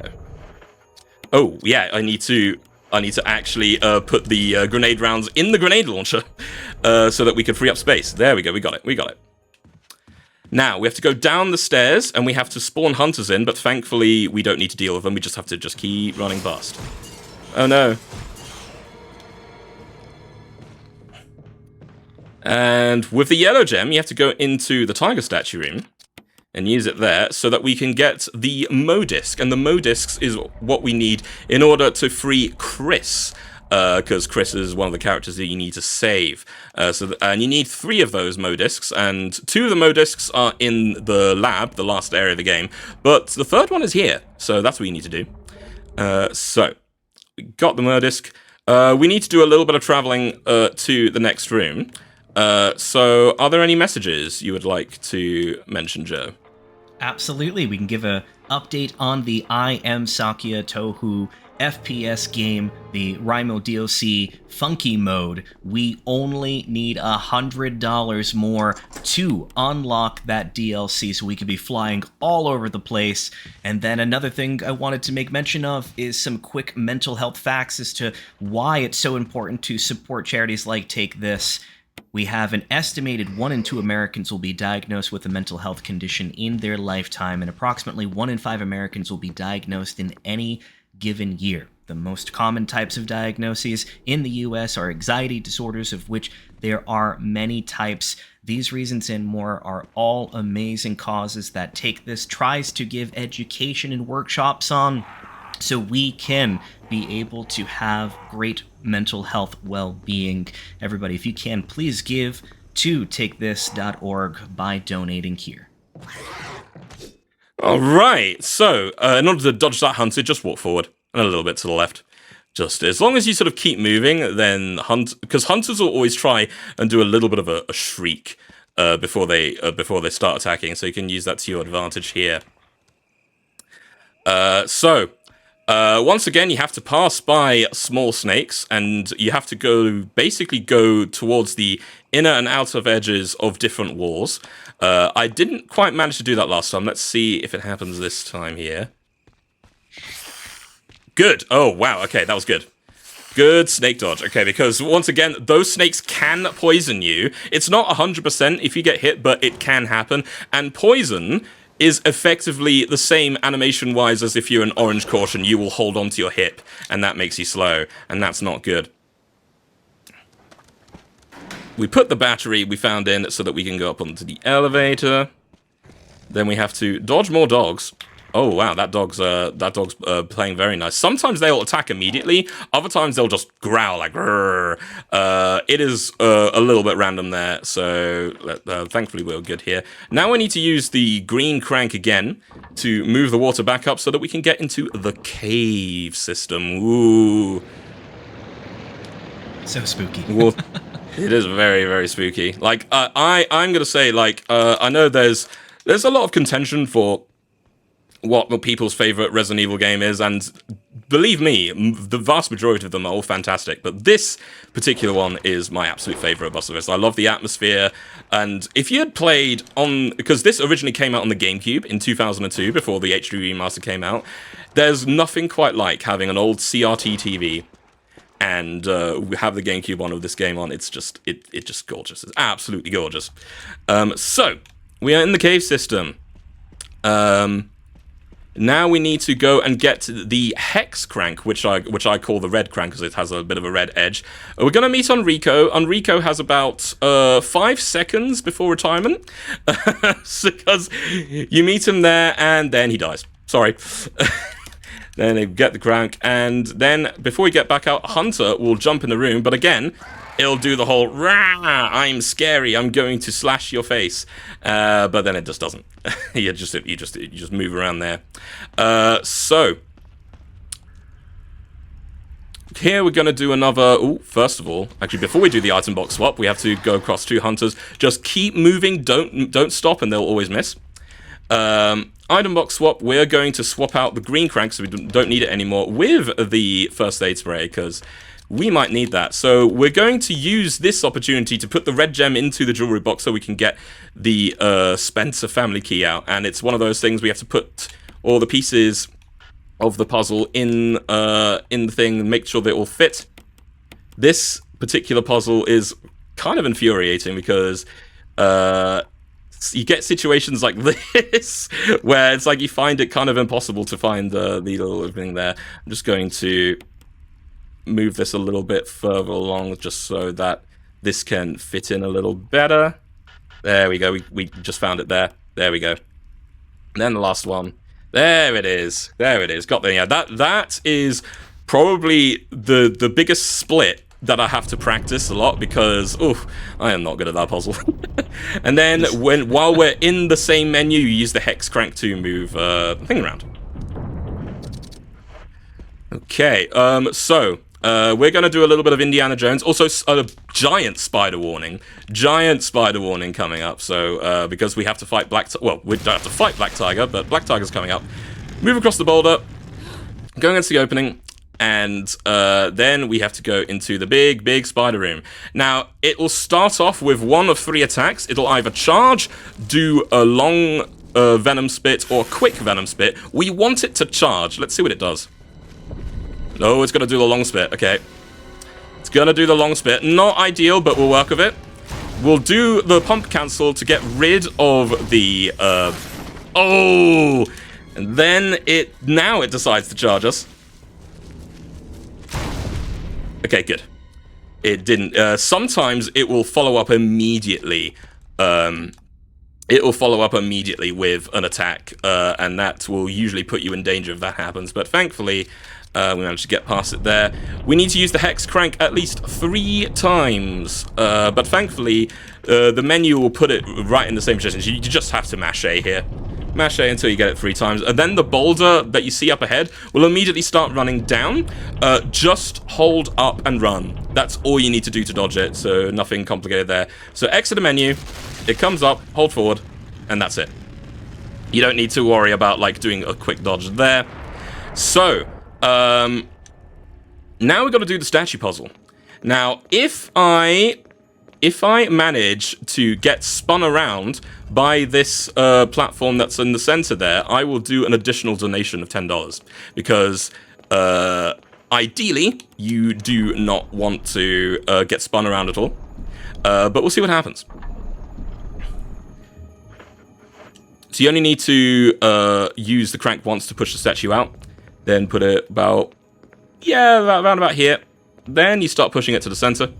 Oh, yeah, I need to actually put the grenade rounds in the grenade launcher so that we can free up space. There we go, we got it. Now, we have to go down the stairs, and we have to spawn hunters in, but thankfully we don't need to deal with them. We just have to keep running past. Oh, no. And with the yellow gem, you have to go into the tiger statue room. and use it there so that we can get the Modisc. And the Modiscs is what we need in order to free Chris, because Chris is one of the characters that you need to save. And you need 3 of those Modiscs, and 2 of the Modiscs are in the lab, the last area of the game, but the 3rd one is here, so that's what you need to do. So, we got the Modisc. We need to do a little bit of traveling to the next room. So, are there any messages you would like to mention, Joe? Absolutely. We can give a update on the I Am Sakuya Tohu FPS game, the Raimo DLC Funky Mode. We only need $100 more to unlock that DLC, so we could be flying all over the place. And then another thing I wanted to make mention of is some quick mental health facts as to why it's so important to support charities like Take This. We have an estimated 1 in 2 Americans will be diagnosed with a mental health condition in their lifetime, and approximately 1 in 5 Americans will be diagnosed in any given year. The most common types of diagnoses in the US are anxiety disorders, of which there are many types. These reasons and more are all amazing causes that Take This tries to give education and workshops on, so we can be able to have great mental health well-being. Everybody, if you can, please give to takethis.org by donating here. All right, so in order to dodge that hunter, just walk forward and a little bit to the left. Just as long as you sort of keep moving, then because hunters will always try and do a little bit of a shriek before they start attacking, so you can use that to your advantage here. Once again, you have to pass by small snakes, and you have to basically go towards the inner and outer edges of different walls. I didn't quite manage to do that last time. Let's see if it happens this time here. Good. Oh, wow. Okay, that was good. Good snake dodge. Okay, because once again, those snakes can poison you. It's not 100% if you get hit, but it can happen. And poison is effectively the same animation-wise as if you're an orange caution. You will hold onto your hip, and that makes you slow, and that's not good. We put the battery we found in so that we can go up onto the elevator. Then we have to dodge more dogs. Oh wow, that dog's playing very nice. Sometimes they'll attack immediately. Other times they'll just growl like grrr. It is a little bit random there. So thankfully we're good here. Now we need to use the green crank again to move the water back up so that we can get into the cave system. Ooh, so spooky. Well, it is very, very spooky. Like I'm gonna say, like I know there's a lot of contention for what people's favorite Resident Evil game is, and believe me, the vast majority of them are all fantastic, but this particular one is my absolute favorite boss of this. I love the atmosphere, and if you had played on, because this originally came out on the GameCube in 2002, before the HD Remaster came out, there's nothing quite like having an old CRT TV and have the GameCube one with this game on. It's just, it's just gorgeous. It's absolutely gorgeous. So, we are in the cave system. Now we need to go and get the hex crank, which I call the red crank because it has a bit of a red edge. We're going to meet Enrico. Enrico has about 5 seconds before retirement, because you meet him there and then he dies. Sorry. Then they get the crank, and then before we get back out, Hunter will jump in the room, but again, it'll do the whole, rah, I'm scary, I'm going to slash your face, but then it just doesn't. you just move around there. So, here we're going to do another, first of all, actually before we do the item box swap, we have to go across 2 hunters. Just keep moving, don't stop, and they'll always miss. Item box swap, we're going to swap out the green crank, so we don't need it anymore, with the first aid spray, because we might need that. So we're going to use this opportunity to put the red gem into the jewelry box so we can get the Spencer family key out. And it's one of those things we have to put all the pieces of the puzzle in the thing and make sure they all fit. This particular puzzle is kind of infuriating because you get situations like this where it's like you find it kind of impossible to find the little thing there. I'm just going to move this a little bit further along just so that this can fit in a little better. There we go. We just found it there. There we go. then the last one. There it is. There it is. Got there. Yeah, that is probably the biggest split that I have to practice a lot because, oof, I am not good at that puzzle. And then while we're in the same menu, you use the hex crank to move the thing around. Okay, so we're going to do a little bit of Indiana Jones. Also, a giant spider warning. Giant spider warning coming up. So, because we have to fight well, we don't have to fight Black Tiger, but Black Tiger's coming up. Move across the boulder. Go against the opening. And then we have to go into the big spider room. Now, it will start off with one of 3 attacks. It'll either charge, do a long venom spit, or quick venom spit. We want it to charge. Let's see what it does. Oh, it's going to do the long spit. Okay. It's going to do the long spit. Not ideal, but we'll work with it. We'll do the pump cancel to get rid of the... Oh! And then now it decides to charge us. Okay, good. It didn't. Sometimes it will follow up immediately. It will follow up immediately with an attack, and that will usually put you in danger if that happens. But thankfully... we managed to get past it there. We need to use the hex crank at least 3 times. But thankfully, the menu will put it right in the same position. You just have to mash A here. Mash A until you get it 3 times. And then the boulder that you see up ahead will immediately start running down. Just hold up and run. That's all you need to do to dodge it. So nothing complicated there. So exit the menu. It comes up, hold forward, and that's it. You don't need to worry about like doing a quick dodge there. So... now we've got to do the statue puzzle. Now, if I manage to get spun around by this platform that's in the center there, I will do an additional donation of $10 because ideally you do not want to get spun around at all. But we'll see what happens. So you only need to use the crank once to push the statue out. Then put it about, around about here. Then you start pushing it to the center.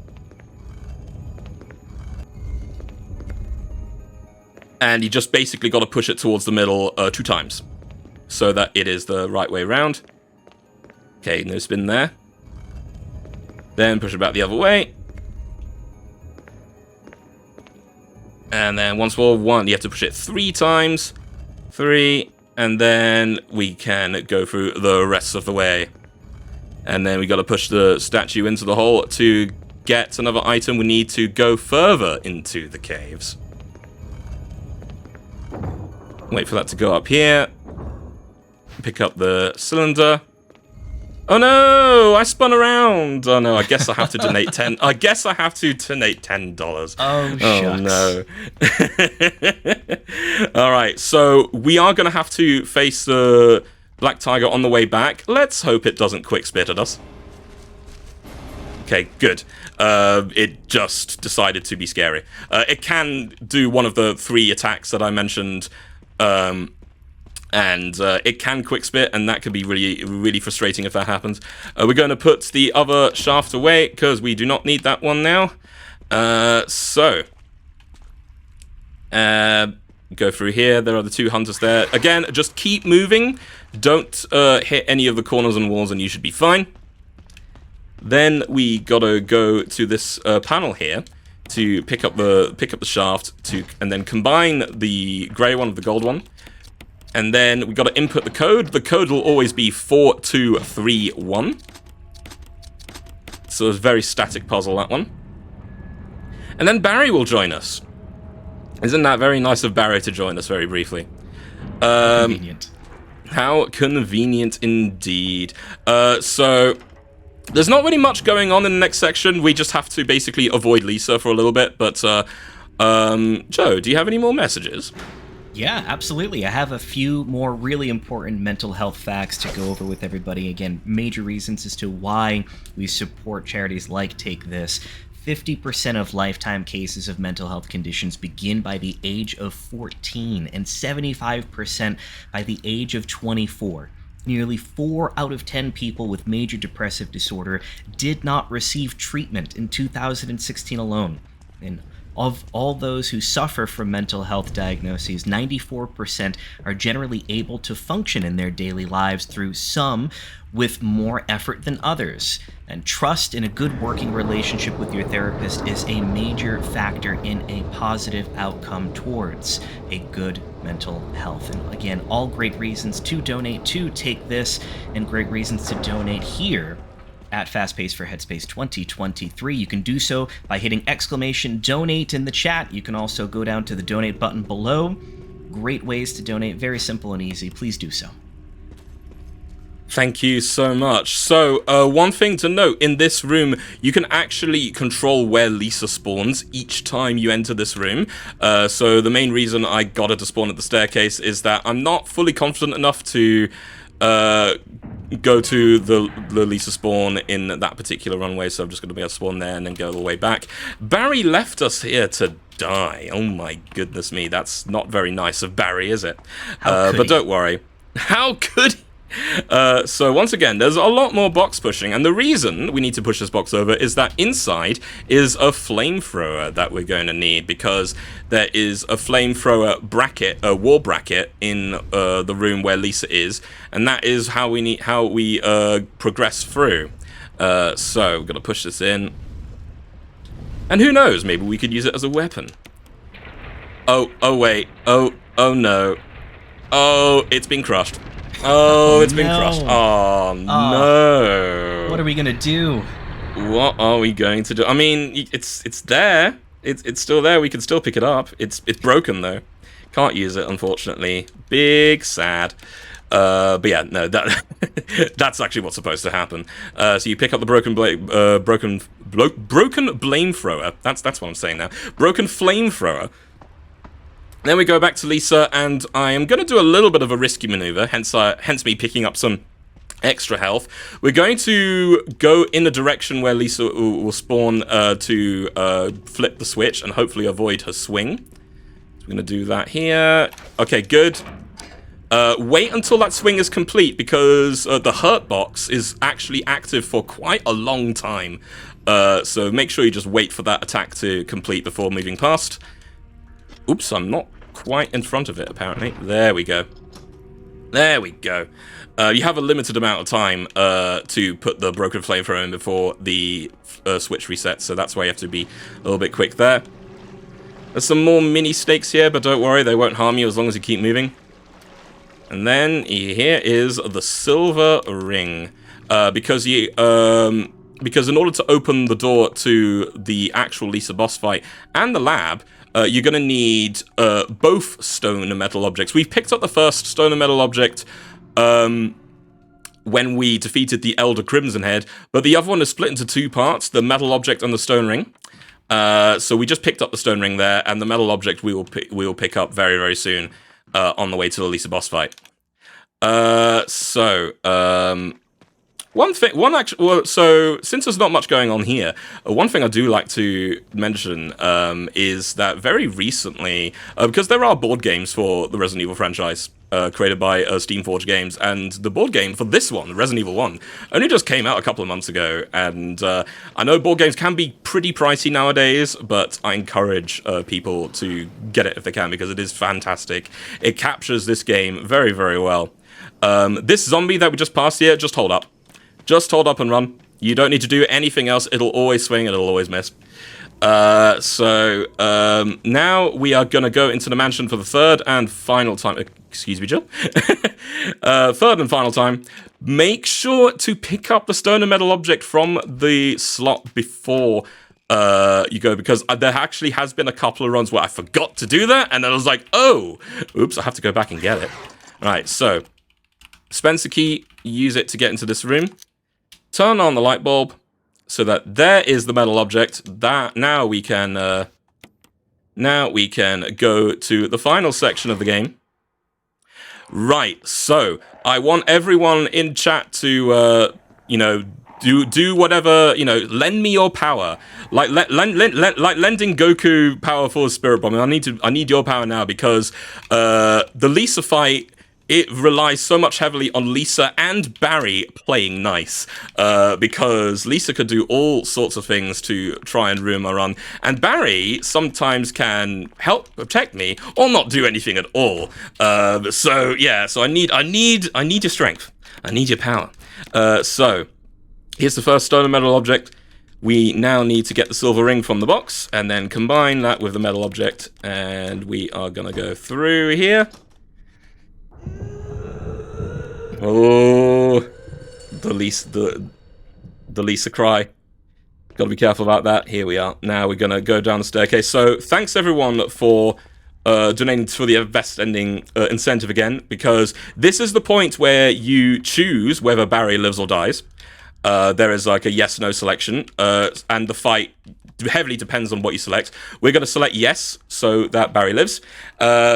And you just basically got to push it towards the middle 2 times. So that it is the right way around. Okay, no spin there. Then push it back the other way. And then once more, 1. You have to push it 3 times. 3. And then we can go through the rest of the way. And then we got to push the statue into the hole. To get another item, we need to go further into the caves. Wait for that to go up here. Pick up the cylinder. Oh no! I spun around! Oh no, I guess I have to donate 10. I guess I have to donate $10. Oh, shucks. Oh no. Alright, so we are going to have to face the Black Tiger on the way back. Let's hope it doesn't quick spit at us. Okay, good. It just decided to be scary. It can do one of the 3 attacks that I mentioned. And it can quick spit, and that can be really frustrating if that happens. We're going to put the other shaft away, because we do not need that one now. Go through here. There are the 2 hunters there. Again, just keep moving. Don't hit any of the corners and walls, and you should be fine. Then we got to go to this panel here to pick up the shaft, and then combine the grey one with the gold one. And then we got to input the code. The code will always be 4231. So it's a very static puzzle, that one. And then Barry will join us. Isn't that very nice of Barry to join us very briefly? Convenient. How convenient indeed. So there's not really much going on in the next section. We just have to basically avoid Lisa for a little bit. But Joe, do you have any more messages? Yeah, absolutely. I have a few more really important mental health facts to go over with everybody. Again, major reasons as to why we support charities like Take This. 50% of lifetime cases of mental health conditions begin by the age of 14, and 75% by the age of 24. Nearly 4 out of 10 people with major depressive disorder did not receive treatment in 2016 alone. And of all those who suffer from mental health diagnoses, 94% are generally able to function in their daily lives through some with more effort than others. And trust in a good working relationship with your therapist is a major factor in a positive outcome towards a good mental health. And again, all great reasons to donate to Take This, and great reasons to donate here at Fastpace for Headspace 2023. You can do so by hitting !donate in the chat. You can also go down to the donate button below. Great ways to donate, very simple and easy. Please do so. Thank you so much. So, one thing to note, in this room, you can actually control where Lisa spawns each time you enter this room. So the main reason I got her to spawn at the staircase is that I'm not fully confident enough to go to the Lisa spawn in that particular runway, so I'm just going to be able to spawn there and then go all the way back. Barry left us here to die. Oh my goodness me, that's not very nice of Barry, is it? But don't worry. How could he? So once again, there's a lot more box pushing, and the reason we need to push this box over is that inside is a flamethrower that we're going to need, because there is a flamethrower bracket, a wall bracket in the room where Lisa is, and that is how we progress through. So we're gonna push this in, and who knows, maybe we could use it as a weapon. Oh wait, oh no, oh, it's been crushed. Oh, it's been crushed. Oh, no. What are we gonna do? What are we going to do? I mean, it's there. It's still there. We can still pick it up. It's broken, though. Can't use it, unfortunately. Big sad. But yeah, no, that's actually what's supposed to happen. So you pick up the broken flamethrower. That's what I'm saying now. Broken flamethrower. Then we go back to Lisa, and I am going to do a little bit of a risky maneuver, hence me picking up some extra health. We're going to go in the direction where Lisa will spawn to flip the switch and hopefully avoid her swing. So we're going to do that here. Okay, good. Wait until that swing is complete, because the hurt box is actually active for quite a long time. So make sure you just wait for that attack to complete before moving past. Oops, I'm not quite in front of it, apparently. There we go. There we go. You have a limited amount of time to put the broken flamethrower in before the switch resets, so that's why you have to be a little bit quick there. There's some more mini stakes here, but don't worry, they won't harm you as long as you keep moving. And then here is the silver ring. Because in order to open the door to the actual Lisa boss fight and the lab, you're going to need both stone and metal objects. We've picked up the first stone and metal object when we defeated the Elder Crimson Head, but the other one is split into two parts, the metal object and the stone ring. So we just picked up the stone ring there, and the metal object we will pick up very, very soon on the way to the Lisa boss fight. So since there's not much going on here, one thing I do like to mention is that very recently, because there are board games for the Resident Evil franchise created by Steamforged Games, and the board game for this one, Resident Evil 1, only just came out a couple of months ago, and I know board games can be pretty pricey nowadays, but I encourage people to get it if they can, because it is fantastic. It captures this game very, very well. This zombie that we just passed here, just hold up. Just hold up and run. You don't need to do anything else. It'll always swing and it'll always miss. Now we are going to go into the mansion for the third and final time. Excuse me, Jill. Third and final time. Make sure to pick up the stone and metal object from the slot before you go, because there actually has been a couple of runs where I forgot to do that, and then I was like, oh, oops, I have to go back and get it. All right, so Spencer key, use it to get into this room. Turn on the light bulb so that there is the metal object. That now we can go to the final section of the game. Right. So I want everyone in chat to do whatever, lend me your power. Like lending Goku power for Spirit Bomb. I need your power now, because the Lisa fight it relies so much heavily on Lisa and Barry playing nice, because Lisa could do all sorts of things to try and ruin my run, and Barry sometimes can help protect me or not do anything at all. So yeah, so I need your strength. I need your power. So here's the first stone and metal object. We now need to get the silver ring from the box and then combine that with the metal object, and we are gonna go through here. Oh, the Lisa cry. Gotta be careful about that. Here we are. Now we're gonna go down the staircase. So thanks everyone for donating for the best ending incentive again, because this is the point where you choose whether Barry lives or dies. There is like a yes/no selection, and the fight heavily depends on what you select. We're going to select yes, so that Barry lives.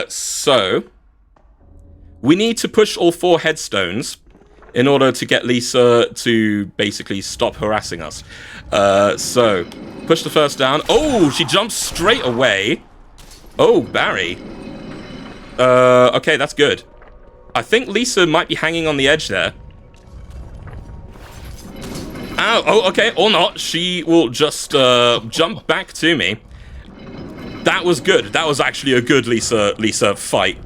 So we need to push all 4 headstones in order to get Lisa to basically stop harassing us. So push the first down. Oh, she jumps straight away. Oh, Barry. Okay, that's good. I think Lisa might be hanging on the edge there. Ow, oh, okay, or not. She will just jump back to me. That was good. That was actually a good Lisa fight.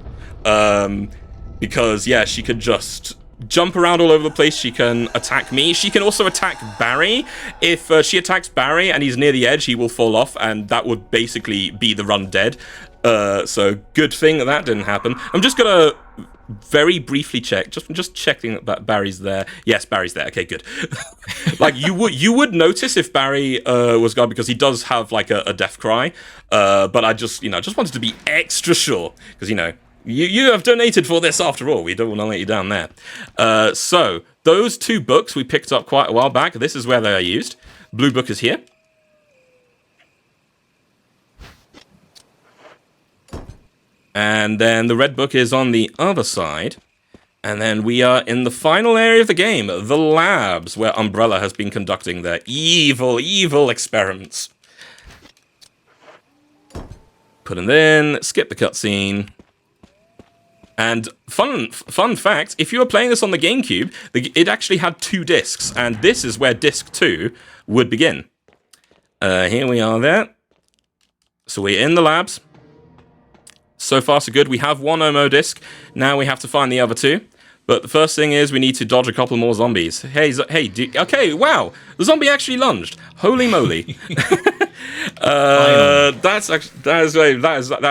Because, yeah, she could just jump around all over the place. She can attack me. She can also attack Barry. If she attacks Barry and he's near the edge, he will fall off, and that would basically be the run dead. So good thing that didn't happen. I'm just gonna very briefly check, just checking that Barry's there. Yes, Barry's there. Okay, good. Like you would notice if Barry was gone, because he does have like a death cry. But I just wanted to be extra sure, because you have donated for this after all. We don't want to let you down there. So those 2 books we picked up quite a while back. This is where they are used. Blue book is here. And then the red book is on the other side. And then we are in the final area of the game, the labs, where Umbrella has been conducting their evil, evil experiments. Put it in, skip the cutscene. And fun fact, if you were playing this on the GameCube, it actually had 2 discs, and this is where disc 2 would begin. Here we are there. So we're in the labs. So far, so good. We have 1 OMO disc. Now we have to find the other 2. But the first thing is we need to dodge a couple more zombies. Hey, okay, wow. The zombie actually lunged. Holy moly. That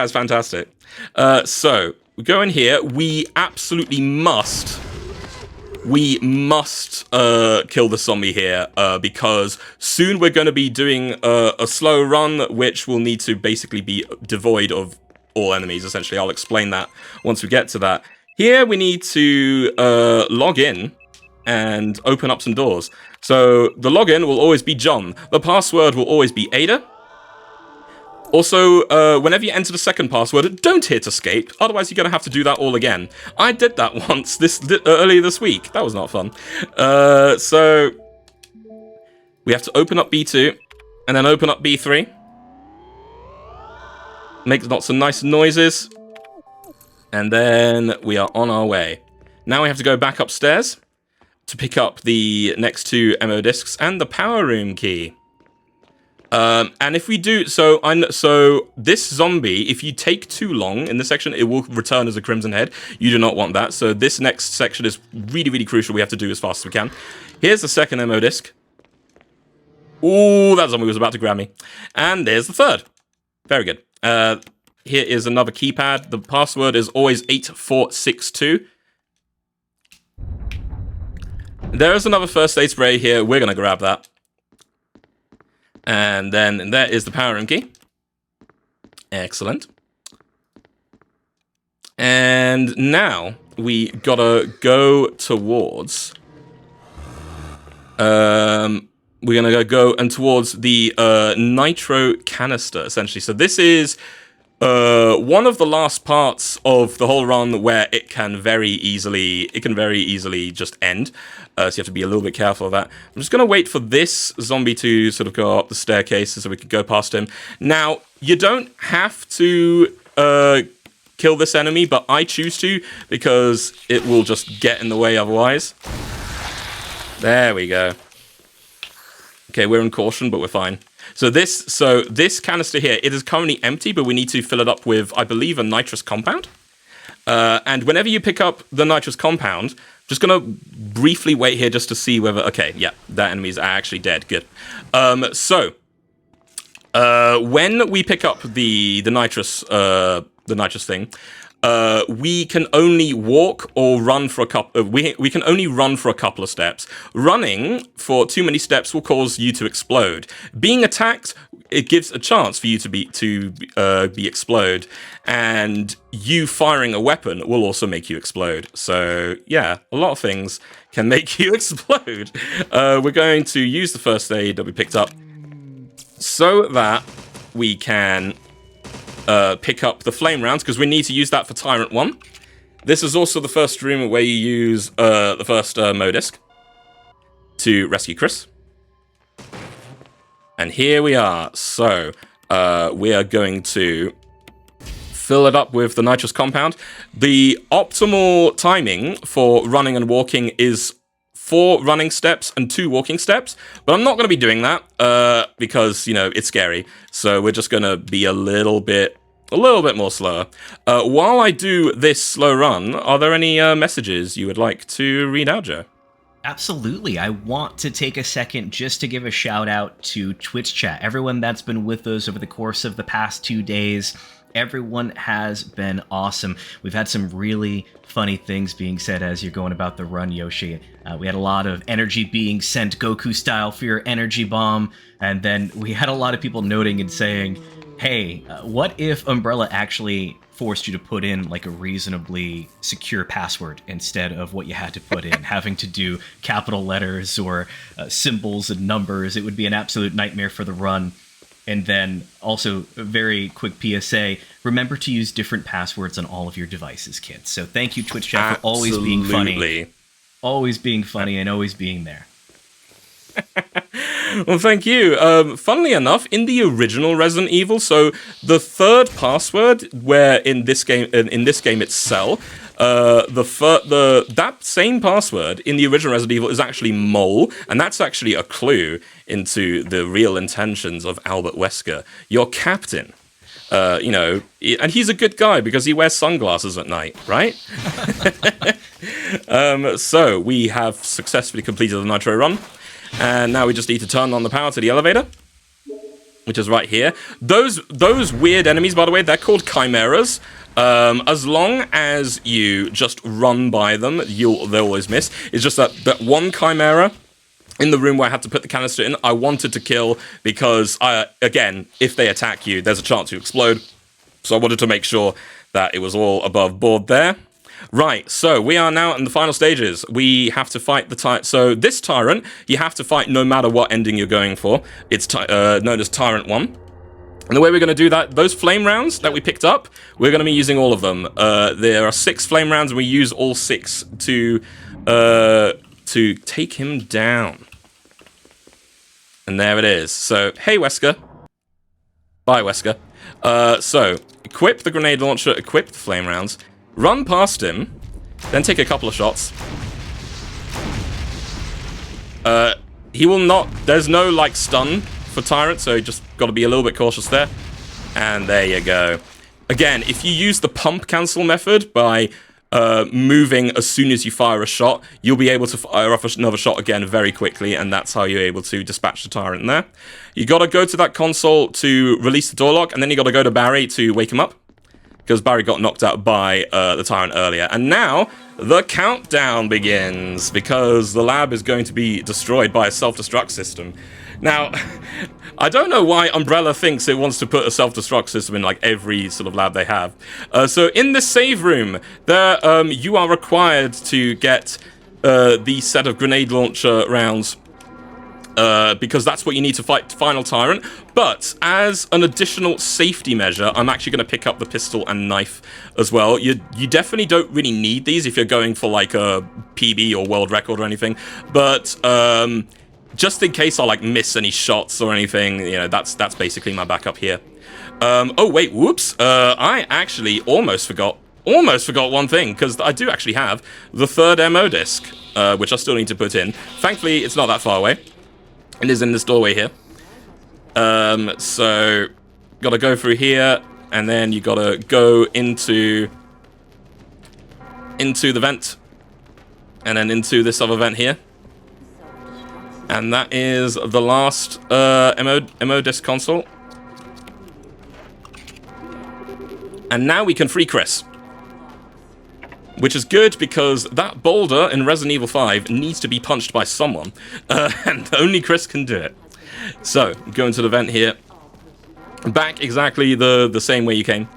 is fantastic. So we go in here. We absolutely must kill the zombie here, because soon we're going to be doing a slow run, which will need to basically be devoid of all enemies, essentially. I'll explain that once we get to that. Here we need to log in and open up some doors. So the login will always be John. The password will always be Ada. Also, whenever you enter the second password, don't hit escape, otherwise you're going to have to do that all again. I did that once earlier this week. That was not fun. So we have to open up B2 and then open up B3. Make lots of nice noises. And then we are on our way. Now we have to go back upstairs to pick up the next 2 MO discs and the power room key. And if we do, so this zombie, if you take too long in this section, it will return as a crimson head. You do not want that. So this next section is really, really crucial. We have to do as fast as we can. Here's the second MO disc. Ooh, that zombie was about to grab me. And there's the third. Very good. Here is another keypad. The password is always 8462. There is another first aid spray here. We're going to grab that. And then there is the power room key. Excellent. And now we gotta go towards... we're gonna go towards the nitro canister, essentially. So this is one of the last parts of the whole run where it can very easily just end. So you have to be a little bit careful of that. I'm just gonna wait for this zombie to sort of go up the staircase so we can go past him. Now, you don't have to kill this enemy, but I choose to because it will just get in the way otherwise. There we go. Okay, we're in caution, but we're fine. So this canister here, it is currently empty, but we need to fill it up with, I believe, a nitrous compound. And whenever you pick up the nitrous compound, just gonna briefly wait here just to see whether, okay, yeah, that enemy's actually dead, good. When we pick up the nitrous thing, we can only walk or run for a couple. We can only run for a couple of steps. Running for too many steps will cause you to explode. Being attacked, it gives a chance for you to be explode, and you firing a weapon will also make you explode. So yeah, a lot of things can make you explode. We're going to use the first aid that we picked up so that we can pick up the flame rounds, because we need to use that for Tyrant 1. This is also the first room where you use the first Modisc to rescue Chris. And here we are. So we are going to fill it up with the nitrous compound. The optimal timing for running and walking is 4 running steps and 2 walking steps, but I'm not going to be doing that because, you know, it's scary. So we're just going to be a little bit more slower. While I do this slow run, are there any messages you would like to read out, Joe? Absolutely. I want to take a second just to give a shout out to Twitch chat. Everyone that's been with us over the course of the past 2 days. Everyone has been awesome. We've had some really funny things being said as you're going about the run, Yoshi. We had a lot of energy being sent Goku style for your energy bomb, and then we had a lot of people noting and saying, hey, what if Umbrella actually forced you to put in like a reasonably secure password instead of what you had to put in, having to do capital letters or symbols and numbers? It would be an absolute nightmare for the run. And then also a very quick PSA, remember to use different passwords on all of your devices, kids. So thank you, Twitch chat, for always being funny. Always being funny and always being there. Well, thank you. Funnily enough, in the original Resident Evil, so the third password, where in this game it's cell, that same password in the original Resident Evil is actually mole, and that's actually a clue into the real intentions of Albert Wesker, your captain. You know, and he's a good guy because he wears sunglasses at night, right? So we have successfully completed the Nitro run. And now we just need to turn on the power to the elevator, which is right here. Those weird enemies, by the way, they're called chimeras. As long as you just run by them, they'll always miss. It's just that one chimera in the room where I had to put the canister in, I wanted to kill because, again, if they attack you, there's a chance you explode. So I wanted to make sure that it was all above board there. Right, so we are now in the final stages. We have to fight the tyrant. So this tyrant, you have to fight no matter what ending you're going for. It's known as Tyrant 1. And the way we're going to do that, those flame rounds that we picked up, we're going to be using all of them. There are 6 flame rounds, and we use all 6 to take him down. And there it is. So, hey, Wesker. Bye, Wesker. So, equip the grenade launcher, equip the flame rounds. Run past him, then take a couple of shots. He will not... There's no, like, stun for Tyrant, so you just got to be a little bit cautious there. And there you go. Again, if you use the pump cancel method by moving as soon as you fire a shot, you'll be able to fire off another shot again very quickly, and that's how you're able to dispatch the Tyrant in there. You got to go to that console to release the door lock, and then you got to go to Barry to wake him up, because Barry got knocked out by the Tyrant earlier. And now, the countdown begins, because the lab is going to be destroyed by a self-destruct system. Now, I don't know why Umbrella thinks it wants to put a self-destruct system in, like, every sort of lab they have. So in the save room, there, you are required to get the set of grenade launcher rounds, because that's what you need to fight Final Tyrant. But as an additional safety measure, I'm actually going to pick up the pistol and knife as well. You definitely don't really need these if you're going for like a PB or world record or anything. But just in case I like miss any shots or anything, you know, that's basically my backup here. Oh wait, whoops! I actually almost forgot one thing, because I do actually have the third MO disc, which I still need to put in. Thankfully, it's not that far away. It is in this doorway here. So gotta go through here, and then you gotta go into the vent, and then into this other vent here. And that is the last MO disc console. And now we can free Chris. Which is good, because that boulder in Resident Evil 5 needs to be punched by someone. And only Chris can do it. So, go into the vent here. Back exactly the same way you came.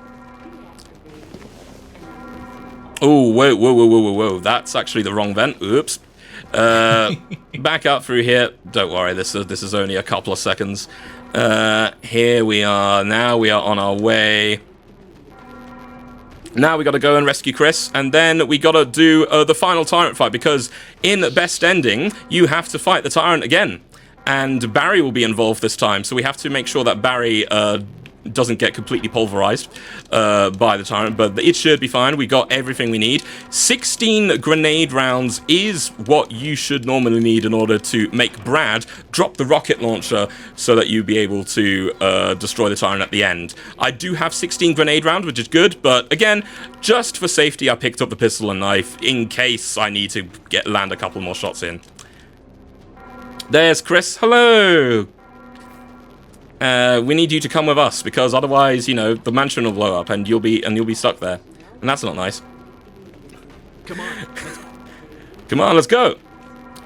Oh, whoa. That's actually the wrong vent. Oops. Back up through here. Don't worry, this is only a couple of seconds. Here we are. Now we are on our way. Now we gotta go and rescue Chris, and then we gotta do the final tyrant fight, because in Best Ending, you have to fight the tyrant again. And Barry will be involved this time, so we have to make sure that Barry doesn't get completely pulverized by the tyrant, but it should be fine. We got everything we need. 16 grenade rounds is what you should normally need in order to make Brad drop the rocket launcher so that you'd be able to destroy the tyrant at the end. I do have 16 grenade rounds, which is good, but again, just for safety, I picked up the pistol and knife in case I need to land a couple more shots in. There's Chris. Hello! We need you to come with us, because otherwise, you know, the mansion will blow up and you'll be stuck there. And that's not nice. Come on. Come on, let's go.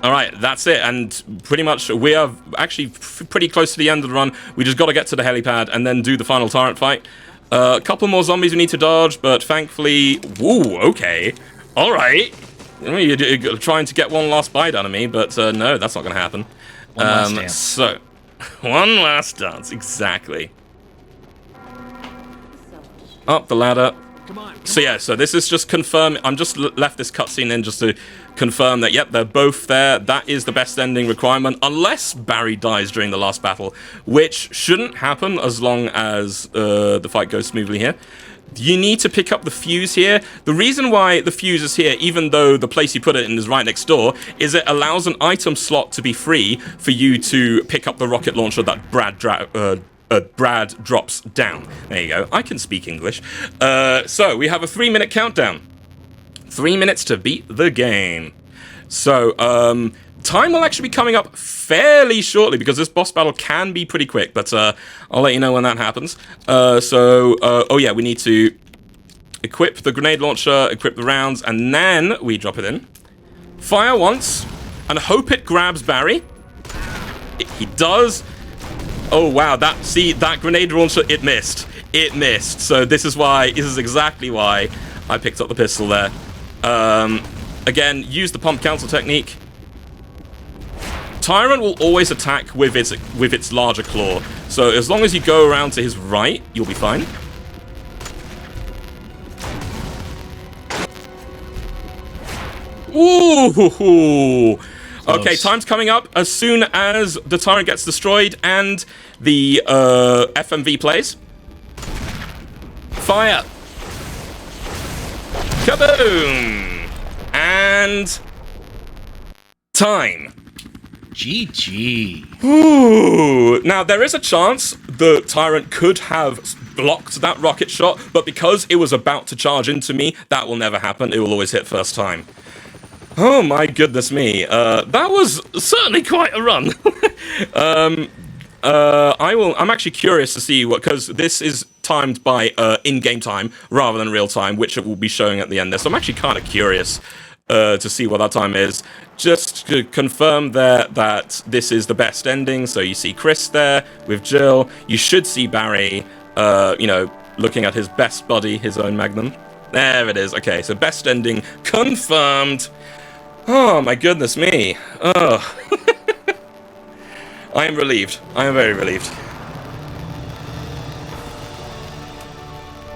Alright, that's it, and pretty much we are actually pretty close to the end of the run. We just got to get to the helipad and then do the final tyrant fight. A couple more zombies we need to dodge, but thankfully... Woo, okay. Alright. You're trying to get one last bite out of me, but no, that's not going to happen. One last dance. So... One last dance, exactly. Up the ladder. Come on. So yeah, so this is just confirm. I'm just left this cutscene in just to confirm that, yep, they're both there. That is the best ending requirement, unless Barry dies during the last battle, which shouldn't happen as long as the fight goes smoothly here. You need to pick up the fuse here. The reason why the fuse is here, even though the place you put it in is right next door, is it allows an item slot to be free for you to pick up the rocket launcher that Brad drops down. There you go. I can speak English. So we have a 3-minute countdown. 3 minutes to beat the game. So, time will actually be coming up fairly shortly, because this boss battle can be pretty quick, but I'll let you know when that happens. Oh yeah, we need to equip the grenade launcher, equip the rounds, and then we drop it in. Fire once, and hope it grabs Barry. He does. Oh wow, that grenade launcher, it missed. It missed, so this is exactly why I picked up the pistol there. Again, use the pump cancel technique. Tyrant will always attack with its larger claw, so as long as you go around to his right, you'll be fine. Ooh! Okay, time's coming up as soon as the Tyrant gets destroyed and the FMV plays. Fire! Kaboom! And... time. GG. Ooh. Now, there is a chance the Tyrant could have blocked that rocket shot, but because it was about to charge into me, that will never happen. It will always hit first time. Oh my goodness me. That was certainly quite a run. I'm actually curious to see what, because this is timed by in-game time rather than real time, which it will be showing at the end there. So I'm actually kind of curious to see what that time is. Just to confirm there that this is the best ending. So you see Chris there with Jill. You should see Barry, you know, looking at his best buddy, his own Magnum. There it is. Okay, so best ending confirmed. Oh my goodness me. Oh. I am relieved. I am very relieved.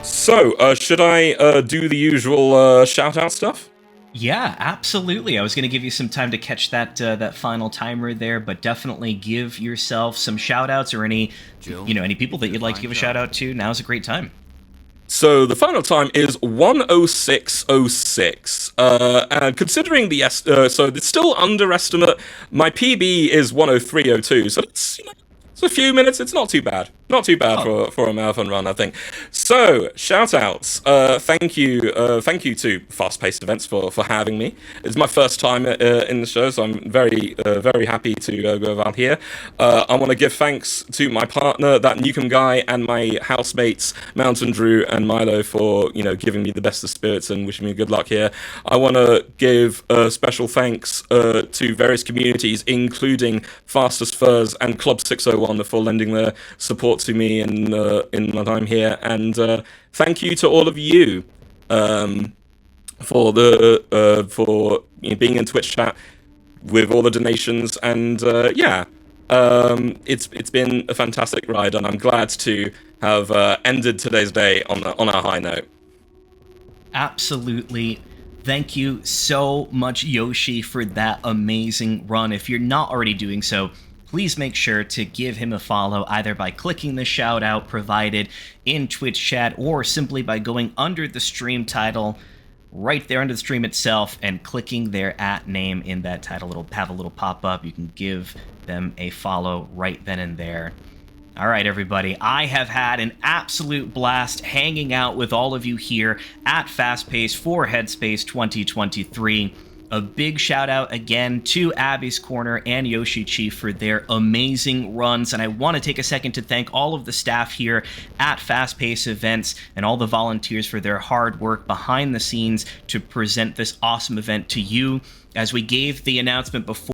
So, should I do the usual shout-out stuff? Yeah, absolutely. I was going to give you some time to catch that final timer there, but definitely give yourself some shout outs or any any people that you'd like to give a shout out to. Now's a great time. So the final time is 1:06:06. And considering so it's still underestimate. My PB is 1:03:02. So it's a few minutes. It's not too bad. Not too bad for a marathon run, I think. So shout outs. Thank you to Fast Paced Events for having me. It's my first time in the show, so I'm very happy to go around here. I want to give thanks to my partner, that Newcomb guy, and my housemates, Mountain Drew and Milo, for giving me the best of spirits and wishing me good luck here. I want to give special thanks to various communities, including Fastest Furs and Club 601, for lending their support to me in my time here, and thank you to all of you for being in Twitch chat with all the donations, and it's been a fantastic ride, and I'm glad to have ended today's day on a high note. Absolutely. Thank you so much, Yoshi, for that amazing run. If you're not already doing so, please make sure to give him a follow, either by clicking the shout out provided in Twitch chat or simply by going under the stream title right there under the stream itself and clicking their @name in that title. It'll have a little pop-up. You can give them a follow right then and there. All right, everybody, I have had an absolute blast hanging out with all of you here at Fast Pace for Headspace 2023. A big shout out again to Abby's Corner and YoshiChief for their amazing runs, and I want to take a second to thank all of the staff here at Fast Pace Events and all the volunteers for their hard work behind the scenes to present this awesome event to you. As we gave the announcement before,